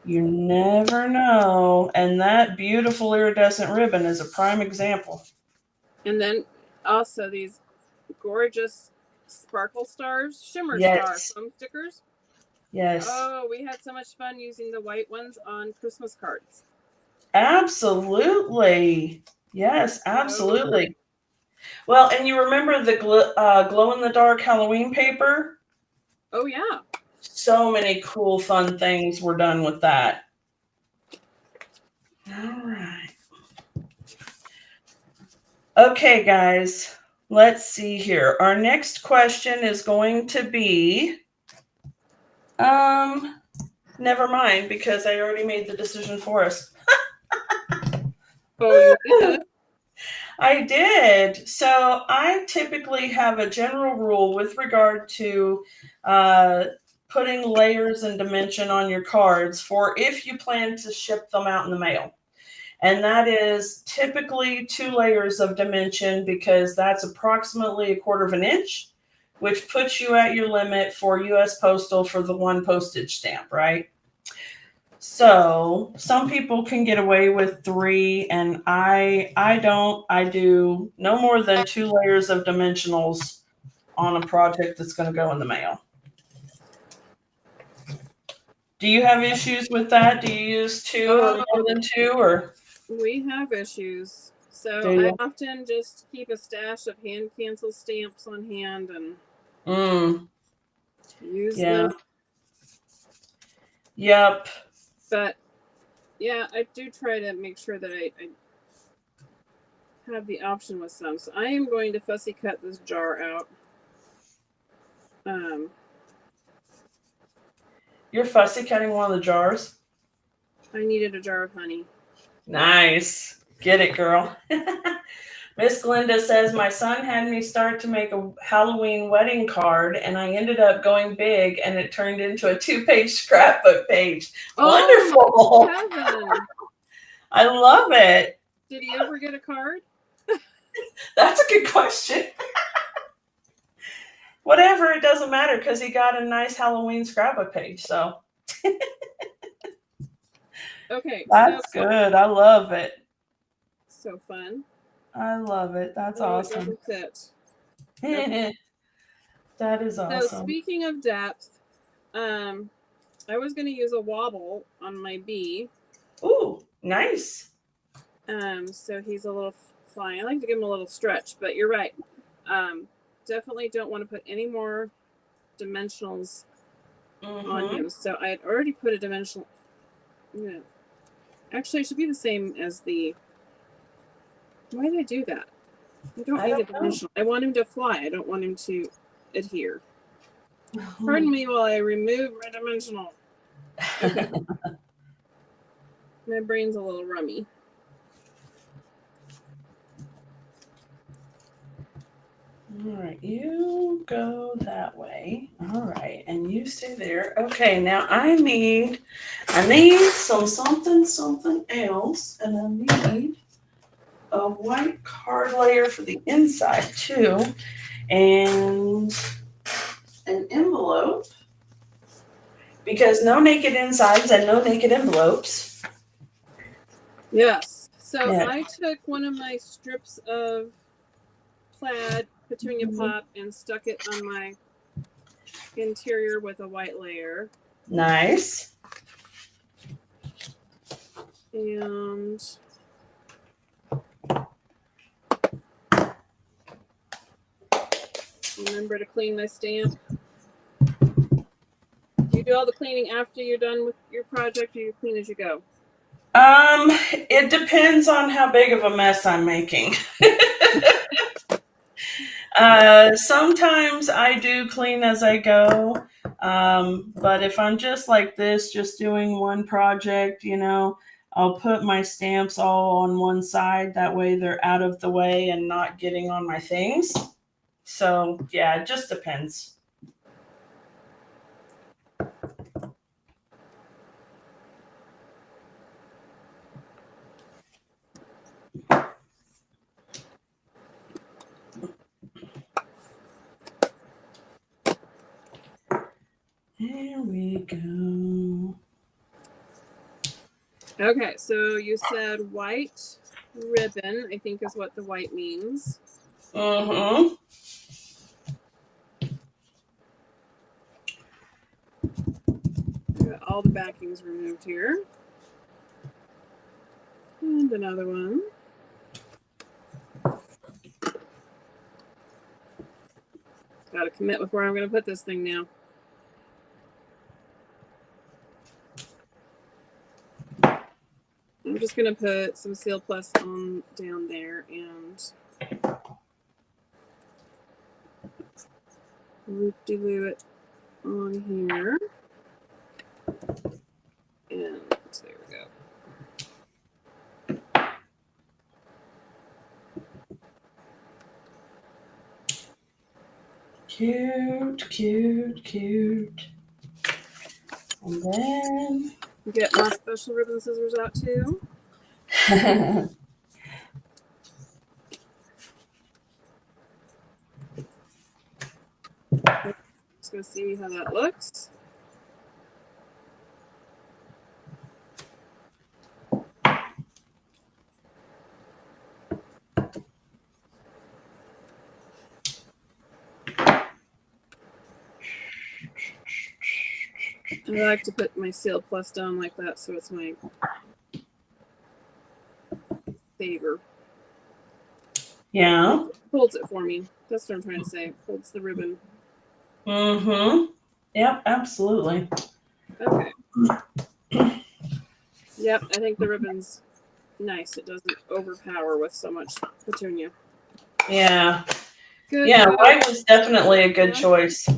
You never know. And that beautiful iridescent ribbon is a prime example. And then also these gorgeous sparkle stars, shimmer star foam stickers. Yes. Oh, we had so much fun using the white ones on Christmas cards. Absolutely. Yes, absolutely. Well, and you remember the glow-in-the-dark Halloween paper? Oh, yeah. So many cool, fun things were done with that. All right. Okay, guys. let's see here. Our next question is going to be, never mind, because I already made the decision for us. Oh, you did? I did. So I typically have a general rule with regard to putting layers and dimension on your cards for if you plan to ship them out in the mail. And that is typically 2 layers of dimension because that's approximately 1/4 of an inch, which puts you at your limit for US Postal for the 1 postage stamp, right? So some people can get away with 3, and I don't. I do no more than 2 layers of dimensionals on a project that's going to go in the mail. Do you have issues with that? Do you use 2 more than 2, or? We have issues. So Do you? I often just keep a stash of hand cancel stamps on hand and use them. Yep. But yeah, I do try to make sure that I have the option with some. So I am going to fussy cut this jar out. You're fussy cutting one of the jars? I needed a jar of honey. Nice. Get it, girl. Miss Glenda says, my son had me start to make a Halloween wedding card, and I ended up going big, and it turned into a 2-page scrapbook page. Oh, wonderful. I love it. Did he ever get a card? That's a good question. Whatever, it doesn't matter because he got a nice Halloween scrapbook page. So okay, that's good. I love it. So fun. I love it. That's awesome. It doesn't fit. Okay. That is awesome. So speaking of depth, I was going to use a wobble on my bee. Ooh, nice. So he's a little flying. I like to give him a little stretch, but you're right. Definitely don't want to put any more dimensionals on him. So I had already put a dimensional. Yeah. Actually, it should be the same as the. Why did I do that? I don't need a dimensional. I want him to fly. I don't want him to adhere. Pardon me while I remove my dimensional. Okay. My brain's a little rummy. All right, you go that way. All right, and you stay there. Okay, now I need something else, and I need a white card layer for the inside too, and an envelope, because no naked insides and no naked envelopes. Yes. So yeah. I took one of my strips of plaid petunia pop and stuck it on my interior with a white layer. Nice. And remember to clean my stamp. Do you do all the cleaning after you're done with your project, or you clean as you go? It depends on how big of a mess I'm making. Sometimes I do clean as I go. But if I'm just like this, just doing one project, I'll put my stamps all on one side. That way they're out of the way and not getting on my things. So yeah, it just depends. There we go. Okay, so you said white ribbon, I think is what the white means. Mm-hmm. Got all the backings removed here. And another one. Got to commit with where I'm going to put this thing now. I'm just going to put some Seal Plus on down there, and loop-de-loo it on here. And there we go. Cute, cute, cute. And then Get my special ribbon scissors out too. Just gonna see how that looks. I like to put my Seal Plus down like that, so it's my saver. Yeah. Holds it for me. That's what I'm trying to say. Holds the ribbon. Mm-hmm. Yep, absolutely. Okay. Yep, I think the ribbon's nice. It doesn't overpower with so much petunia. Yeah. Good. Yeah, Good. white was definitely a good choice.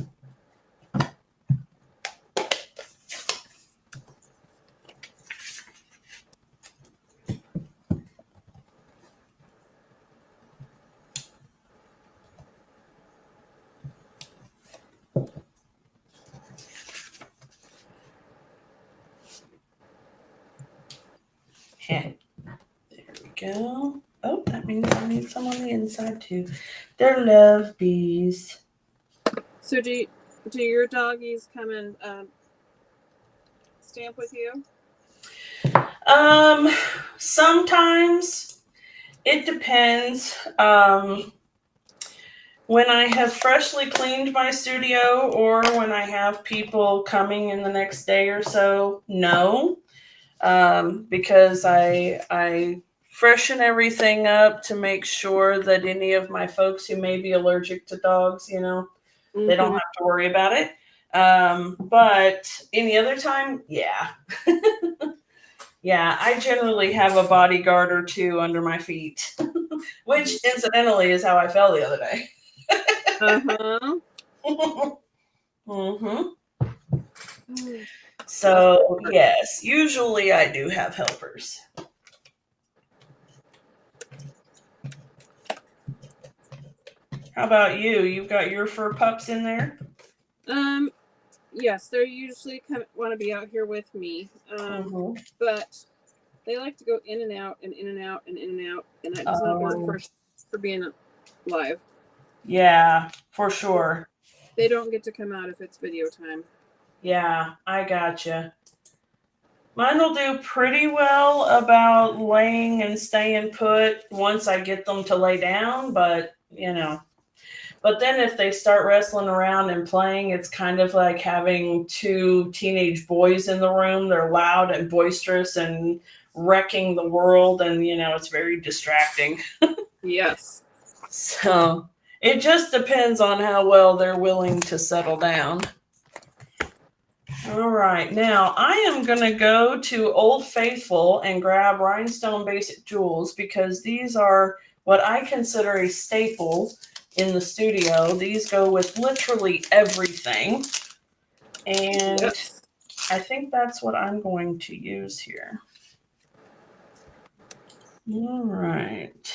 Yeah. There we go. Oh, that means I need some on the inside too. They're love bees. So do your doggies come and stamp with you? Sometimes it depends. When I have freshly cleaned my studio or when I have people coming in the next day or so, no. Because I freshen everything up to make sure that any of my folks who may be allergic to dogs, they don't have to worry about it. But any other time, yeah. Yeah, I generally have a bodyguard or two under my feet, which incidentally is how I fell the other day. Mm-hmm. So, yes, usually I do have helpers. How about you? You've got your fur pups in there? Yes, they're usually want to be out here with me. But they like to go in and out and in and out and in and out, and that does not work for being live. Yeah, for sure. They don't get to come out if it's video time. Yeah, I gotcha. Mine will do pretty well about laying and staying put once I get them to lay down, but But then if they start wrestling around and playing, it's kind of like having two teenage boys in the room. They're loud and boisterous and wrecking the world, and it's very distracting. Yes. So it just depends on how well they're willing to settle down. All right, now I am going to go to Old Faithful and grab Rhinestone Basic Jewels because these are what I consider a staple in the studio. These go with literally everything. And yes. I think that's what I'm going to use here. All right.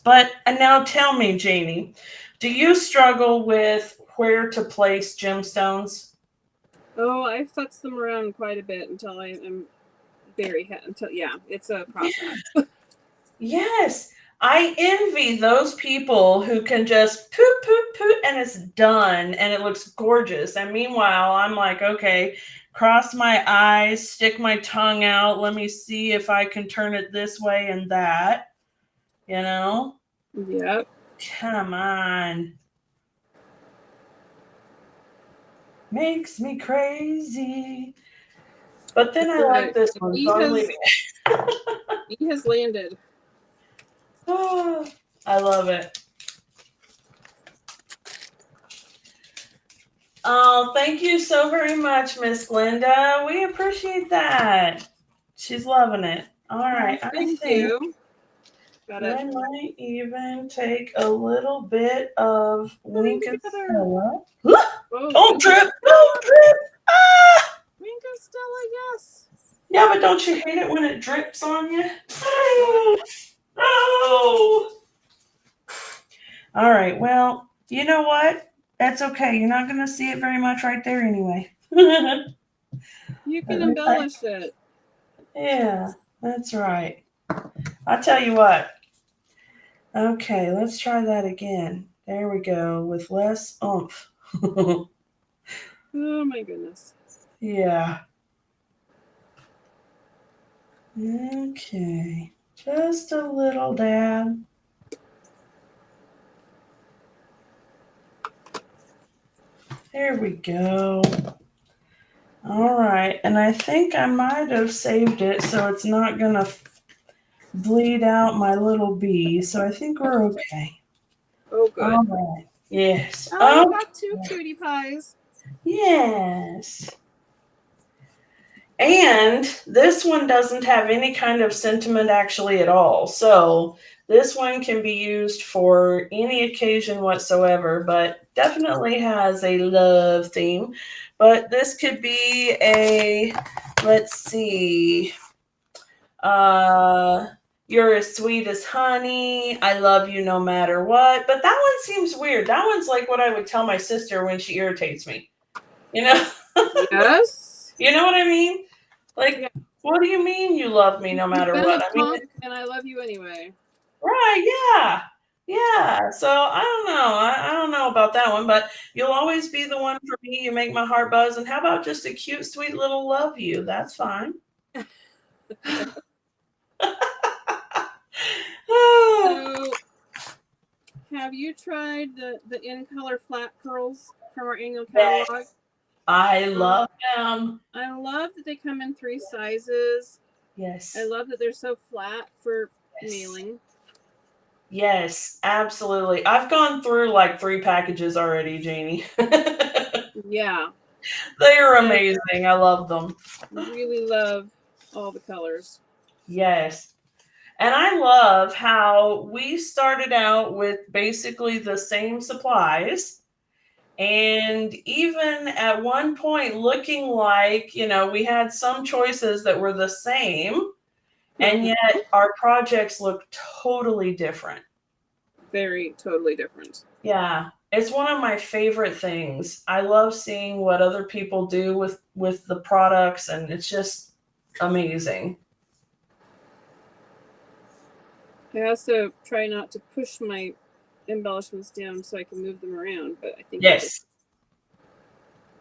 But now tell me, Janey, do you struggle with where to place gemstones? Oh, I futz them around quite a bit until I am it's a process. Yes. I envy those people who can just poop, poop, poop, and it's done, and it looks gorgeous. And meanwhile, I'm like, okay, cross my eyes, stick my tongue out. Let me see if I can turn it this way and that. Yep. Come on. Makes me crazy. But then I like this one, so I'm leaving it. He has landed. Oh, I love it. Oh, thank you so very much, Miss Glenda. We appreciate that. She's loving it. All right. Thank you. Got I it. might even take a little bit of Wink and together. Stella. Oh, Don't trip! Don't trip! Ah! Wink and Stella, yes. Yeah, but don't you hate it when it drips on you? Oh, Oh! All right, well, you know what? That's okay. You're not going to see it very much right there anyway. you can embellish it. Yeah, that's right. I'll tell you what. Okay, let's try that again. There we go, with less oomph. Oh my goodness. Yeah. Okay, just a little dab. There we go. All right, and I think I might have saved it so it's not gonna bleed out my little bee. So I think we're okay. Oh, good. All right. Yes. Oh, you Oh, got 2 cutie pies. yes. And this one doesn't have any kind of sentiment actually at all. So this one can be used for any occasion whatsoever, but definitely has a love theme. But this could be a, let's see, you're as sweet as honey. I love you no matter what. But that one seems weird. That one's like what I would tell my sister when she irritates me. You know? Yes. You know what I mean? Like, Yeah. what do you mean you love me no matter You've been what? a I mean, punk, and I love you anyway. right, yeah. Yeah. So I don't know. I don't know about that one, but you'll always be the one for me. You make my heart buzz. And how about just a cute, sweet little love you? That's fine. So, have you tried the in color flat curls from our annual catalog? Yes, I love them. I love that they come in 3 sizes. Yes. I love that they're so flat for Yes. mailing. Yes, absolutely. I've gone through like 3 packages already, Janey. Yeah. They are amazing. I love them. Really love all the colors. Yes. And I love how we started out with basically the same supplies. And even at one point, looking like, we had some choices that were the same, and yet our projects look totally different. Very totally different. Yeah. It's one of my favorite things. I love seeing what other people do with the products, and it's just amazing. I also try not to push my embellishments down so I can move them around, but I think Yes.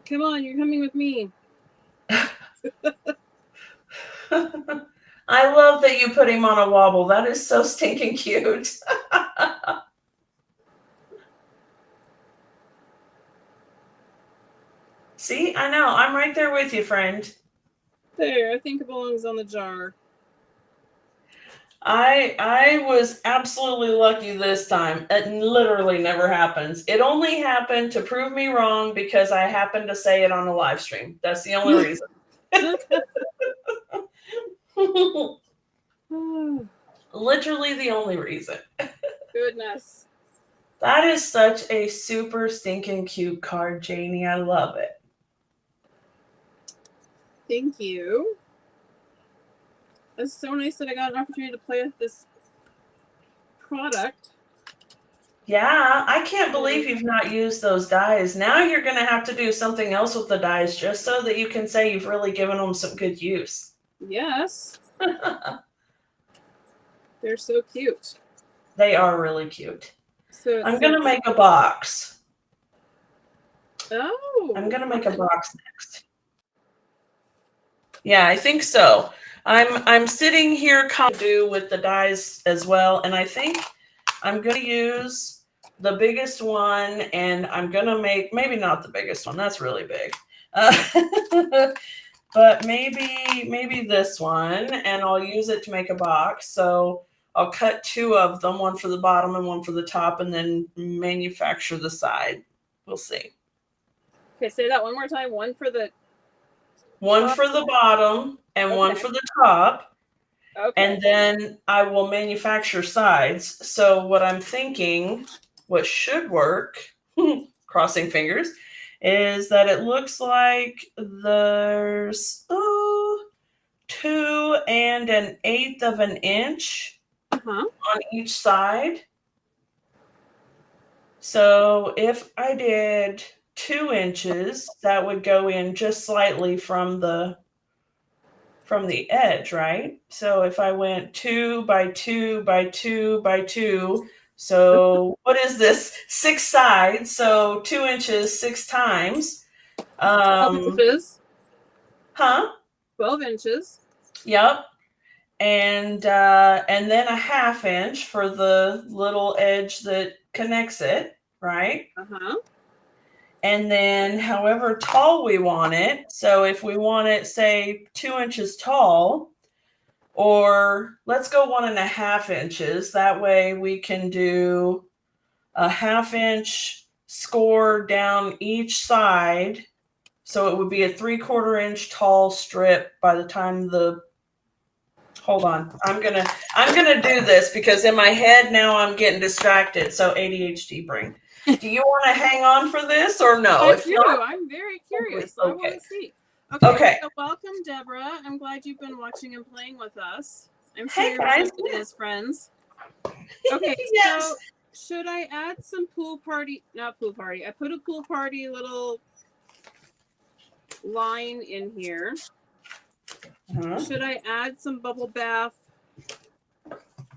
Come on, you're coming with me. I love that you put him on a wobble. That is so stinking cute. See, I know. I'm right there with you, friend. There, I think it belongs on the jar. I was absolutely lucky this time. It literally never happens. It only happened to prove me wrong because I happened to say it on a live stream. That's the only reason. Literally the only reason. Goodness. That is such a super stinking cute card, Janey. I love it. Thank you. It's so nice that I got an opportunity to play with this product. Yeah, I can't believe you've not used those dies. Now you're going to have to do something else with the dies just so that you can say you've really given them some good use. Yes. They're so cute. They are really cute. So I'm going to make a box. Oh. I'm going to make a box next. Yeah, I think so. I'm sitting here kind of do with the dies as well, and I think I'm going to use the biggest one, and I'm going to make, maybe not the biggest one. That's really big. But maybe this one, and I'll use it to make a box. So I'll cut 2 of them, one for the bottom and one for the top, and then manufacture the side. We'll see. Okay, say that one more time. One for the bottom and one for the top. Okay. And then I will manufacture sides. So what I'm thinking, what should work, crossing fingers, is that it looks like there's 2 1/8 of an inch Uh-huh. on each side. So if I did 2 inches, that would go in just slightly from the edge, right? So if I went 2 by 2 by 2 by 2, so what is this? 6 sides, so 2 inches 6 times. 12 inches. Huh? 12 inches. Yep. And then a 1/2 inch for the little edge that connects it, right? Uh-huh. And then however tall we want it. So if we want it, say, 2 inches tall, or let's go 1.5 inches. That way we can do a 1/2 inch score down each side. So it would be a 3/4 inch tall strip by the time hold on. I'm gonna do this because in my head now I'm getting distracted. So ADHD brain. Do you want to hang on for this or no? I If do. not, I'm very curious. okay. I want to see. Okay. Okay. So welcome, Deborah. I'm glad you've been watching and playing with us. I'm sure Hey, you're guys. friends as friends. Okay. Yes. So should I add some pool party? Not pool party. I put a pool party little line in here. Uh-huh. Should I add some bubble bath?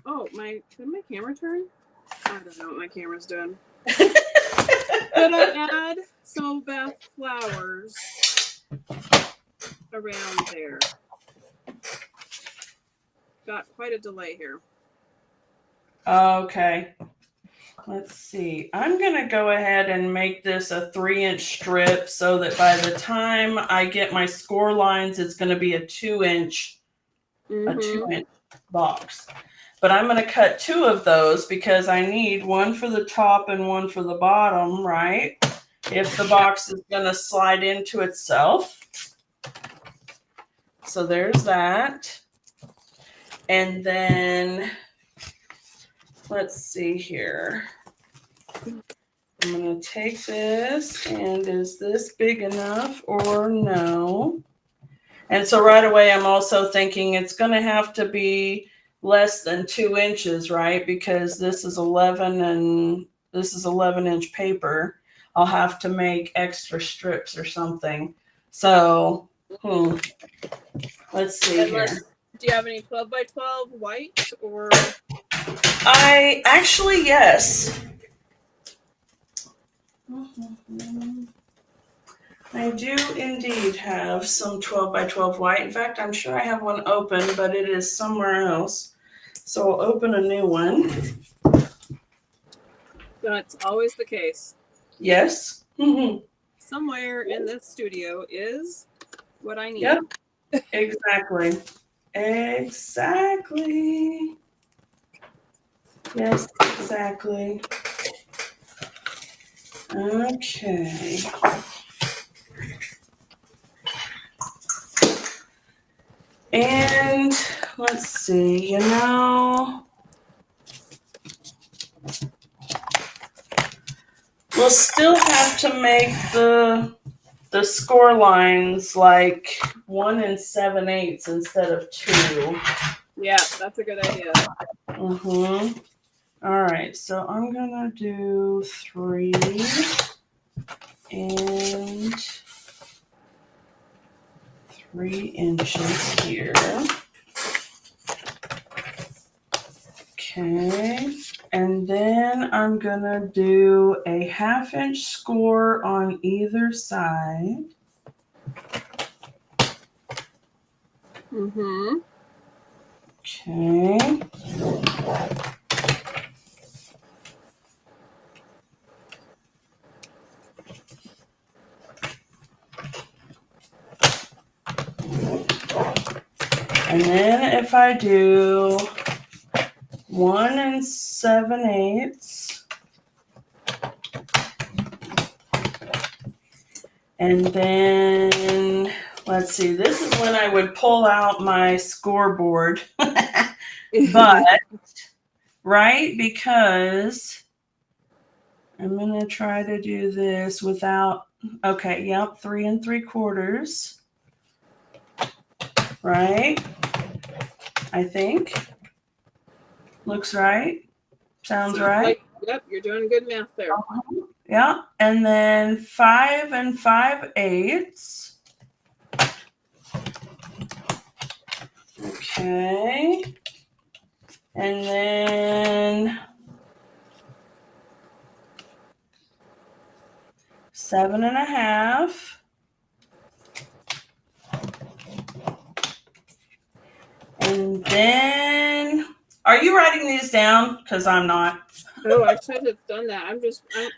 Oh, did my camera turn? I don't know what my camera's doing. Should I add some bath flowers around there? Got quite a delay here. Okay. Let's see. I'm going to go ahead and make this a 3-inch strip so that by the time I get my score lines, it's going to be a 2-inch box. But I'm going to cut 2 of those because I need one for the top and one for the bottom, right? If the box is going to slide into itself. So there's that. And then let's see here. I'm going to take this, and is this big enough or no? And so right away, I'm also thinking it's going to have to be less than 2 inches, right? Because this is 11-inch paper. I'll have to make extra strips or something. So, let's see here. Do you have any 12 by 12 white or? Yes. I do indeed have some 12 by 12 white. In fact, I'm sure I have one open, but it is somewhere else. So I'll open a new one. That's always the case. Yes. Somewhere in this studio is what I need. Yep. Exactly. Exactly. Yes, exactly. Okay. And let's see, we'll still have to make the score lines like 1 7/8 instead of 2. Yeah, that's a good idea. All right, so I'm gonna do 3 and 3 inches here. Okay, and then I'm gonna do a 1/2 inch score on either side. Okay. And then if I do 1 7/8, and then let's see, this is when I would pull out my scoreboard. But, right, because I'm going to try to do this without, okay, yep, 3 3/4. Right? I think. Looks right. Sounds right. Yep, you're doing good math there. Yeah, and then 5 5/8. Okay. And then 7 1/2. And then, are you writing these down? Because I'm not. Oh, I should have done that. I'm listening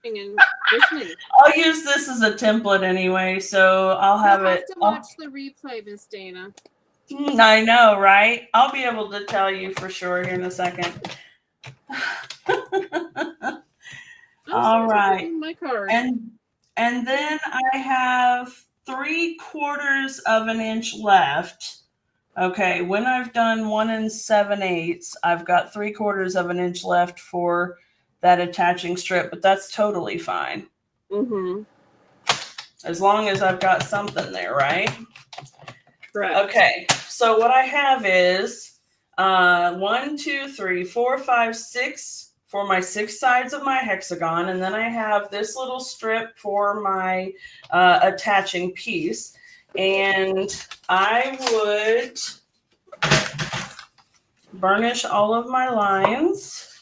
and listening. I'll use this as a template anyway, so I'll have You'll it. have to watch the replay, Miss Dana. I know, right? I'll be able to tell you for sure here in a second. All right. My card. And then I have 3/4 of an inch left. Okay, when I've done 1 7/8, I've got 3/4 of an inch left for that attaching strip, but that's totally fine. Mm-hmm. As long as I've got something there, right? Correct. Okay, so what I have is 1 2 3 4 5 6 for my 6 sides of my hexagon, and then I have this little strip for my attaching piece. And I would burnish all of my lines.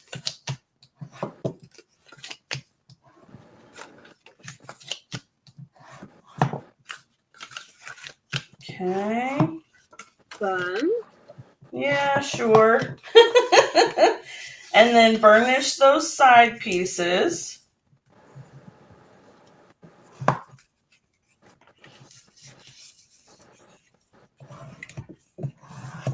Okay. Fun. Yeah, sure. And then burnish those side pieces.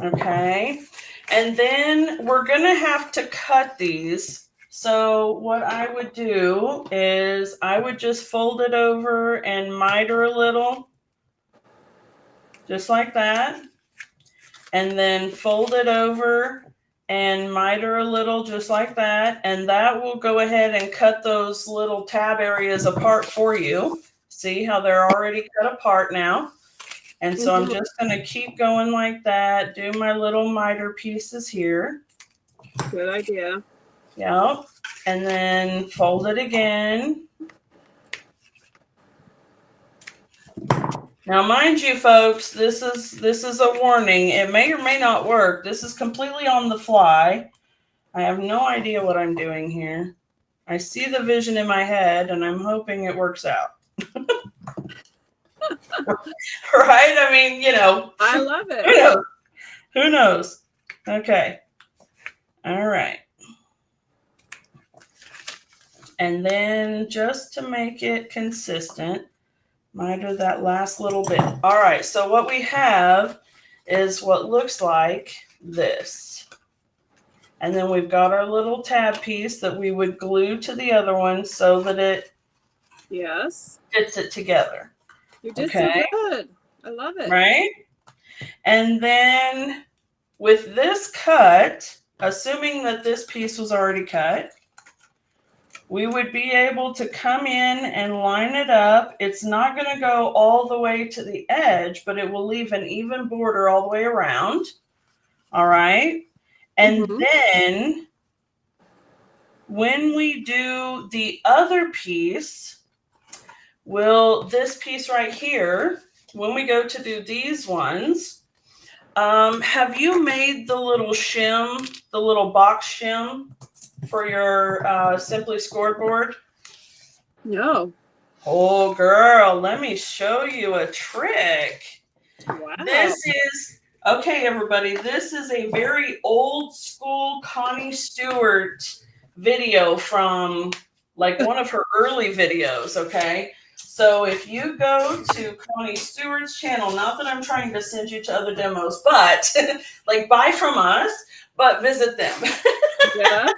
Okay. And then we're going to have to cut these. So what I would do is I would just fold it over and miter a little. Just like that. And then fold it over and miter a little just like that. And that will go ahead and cut those little tab areas apart for you. See how they're already cut apart now. And so I'm just going to keep going like that, do my little miter pieces here. Good idea. Yep. And then fold it again. Now, mind you, folks, this is a warning. It may or may not work. This is completely on the fly. I have no idea what I'm doing here. I see the vision in my head, and I'm hoping it works out. Right? I mean, I love it. Who knows? Who knows? Okay. All right. And then just to make it consistent, miter that last little bit. All right. So what we have is what looks like this. And then we've got our little tab piece that we would glue to the other one so that it fits it together. You did so good. I love it. Right? And then with this cut, assuming that this piece was already cut, we would be able to come in and line it up. It's not going to go all the way to the edge, but it will leave an even border all the way around. All right. And then when we do the other piece, this piece right here, when we go to do these ones, have you made the little shim, the little box shim for your Simply Scoreboard? No. Oh, girl, let me show you a trick. Wow. This is, okay, everybody, this is a very old school Connie Stewart video from like one of her early videos, okay? So if you go to Connie Stewart's channel, not that I'm trying to send you to other demos, but like buy from us, but visit them. Yes.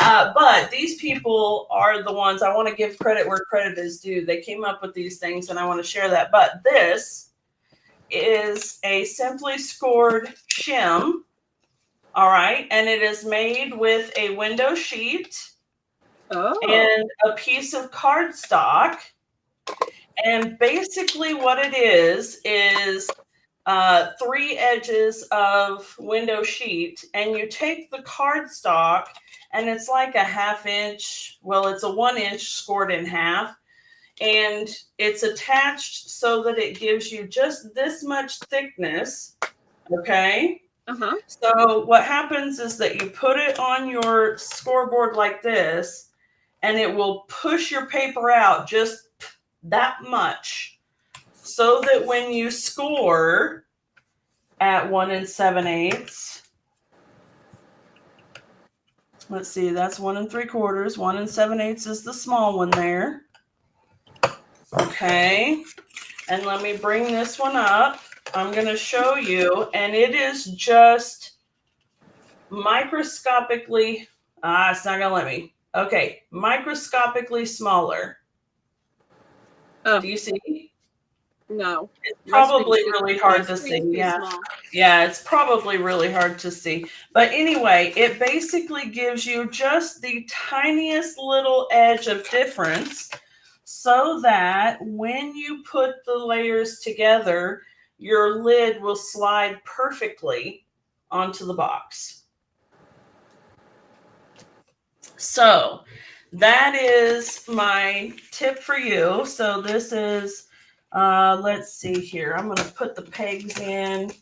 But these people are the ones I want to give credit where credit is due. They came up with these things and I want to share that. But this is a simply scored shim. All right. And it is made with a window sheet and a piece of cardstock. And basically what it is 3 edges of window sheet, and you take the cardstock, and it's like a 1/2 inch, well, it's a 1 inch scored in half, and it's attached so that it gives you just this much thickness. Okay. So what happens is that you put it on your scoreboard like this, and it will push your paper out just that much, so that when you score at 1 7/8, let's see, that's 1 3/4. 1 7/8 is the small one there. Okay, and let me bring this one up. I'm going to show you, and it is just microscopically, it's not going to let me. Okay, microscopically smaller. Do you see? No. It's probably really hard to see. Yeah, it's probably really hard to see. But anyway, it basically gives you just the tiniest little edge of difference, so that when you put the layers together, your lid will slide perfectly onto the box. So that is my tip for you. So this is, let's see here. I'm going to put the pegs in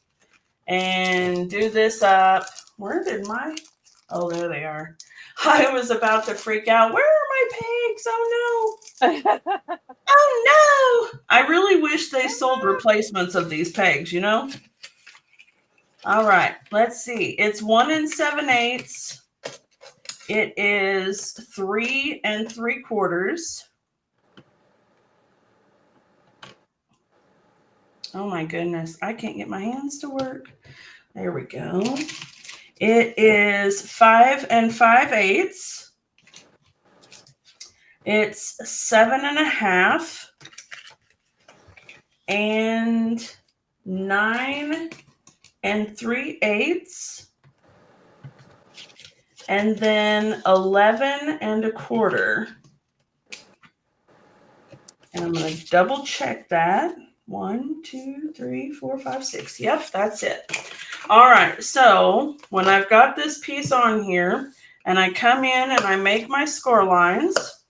and do this up. Where did oh, there they are. I was about to freak out. Where are my pegs? Oh, no. Oh, no. I really wish they sold replacements of these pegs, you know? All right, let's see. It's 1 7/8. It is 3 3/4. Oh my goodness, I can't get my hands to work. There we go. It is 5 5/8. It's 7 1/2 and 9 3/8, and then 11 1/4. And I'm going to double check that. 1 2 3 4 5 6. Yep, that's it. All right, so when I've got this piece on here and I come in and I make my score lines,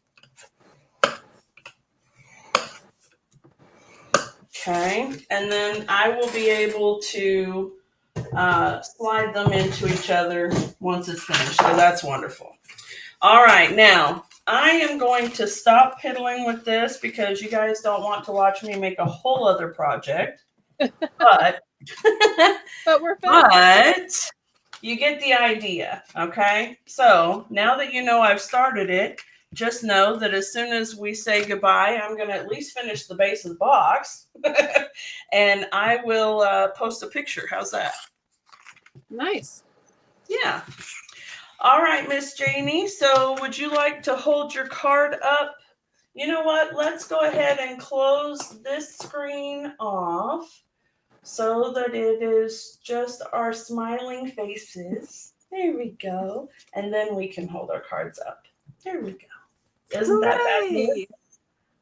okay, and then I will be able to slide them into each other once it's finished. So that's wonderful. All right, now I am going to stop piddling with this because you guys don't want to watch me make a whole other project. But we're but you get the idea, okay? So now that you know I've started it, just know that as soon as we say goodbye, I'm going to at least finish the base of the box, and I will post a picture. How's that? Nice. Yeah. All right, Miss Janey. So would you like to hold your card up? You know what? Let's go ahead and close this screen off so that it is just our smiling faces. There we go. And then we can hold our cards up. There we go. Isn't that bad?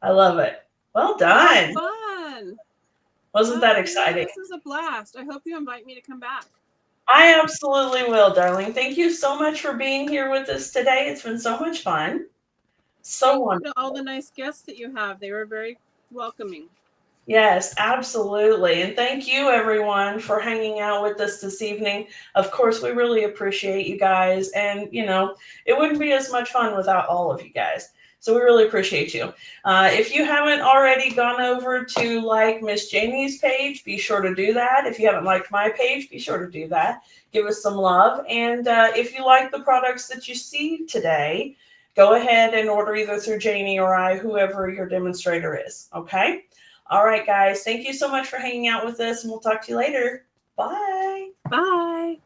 I love it. Well done. Fun. Wasn't that exciting? This is a blast. I hope you invite me to come back. I absolutely will, darling. Thank you so much for being here with us today. It's been so much fun. So wonderful. All the nice guests that you have. They were very welcoming. Yes, absolutely. And thank you, everyone, for hanging out with us this evening. Of course, we really appreciate you guys. And, you know, it wouldn't be as much fun without all of you guys. So we really appreciate you. If you haven't already gone over to like Miss Janey's page, be sure to do that. If you haven't liked my page, be sure to do that. Give us some love. And if you like the products that you see today, go ahead and order either through Janey or I, whoever your demonstrator is. Okay? All right, guys. Thank you so much for hanging out with us, and we'll talk to you later. Bye. Bye.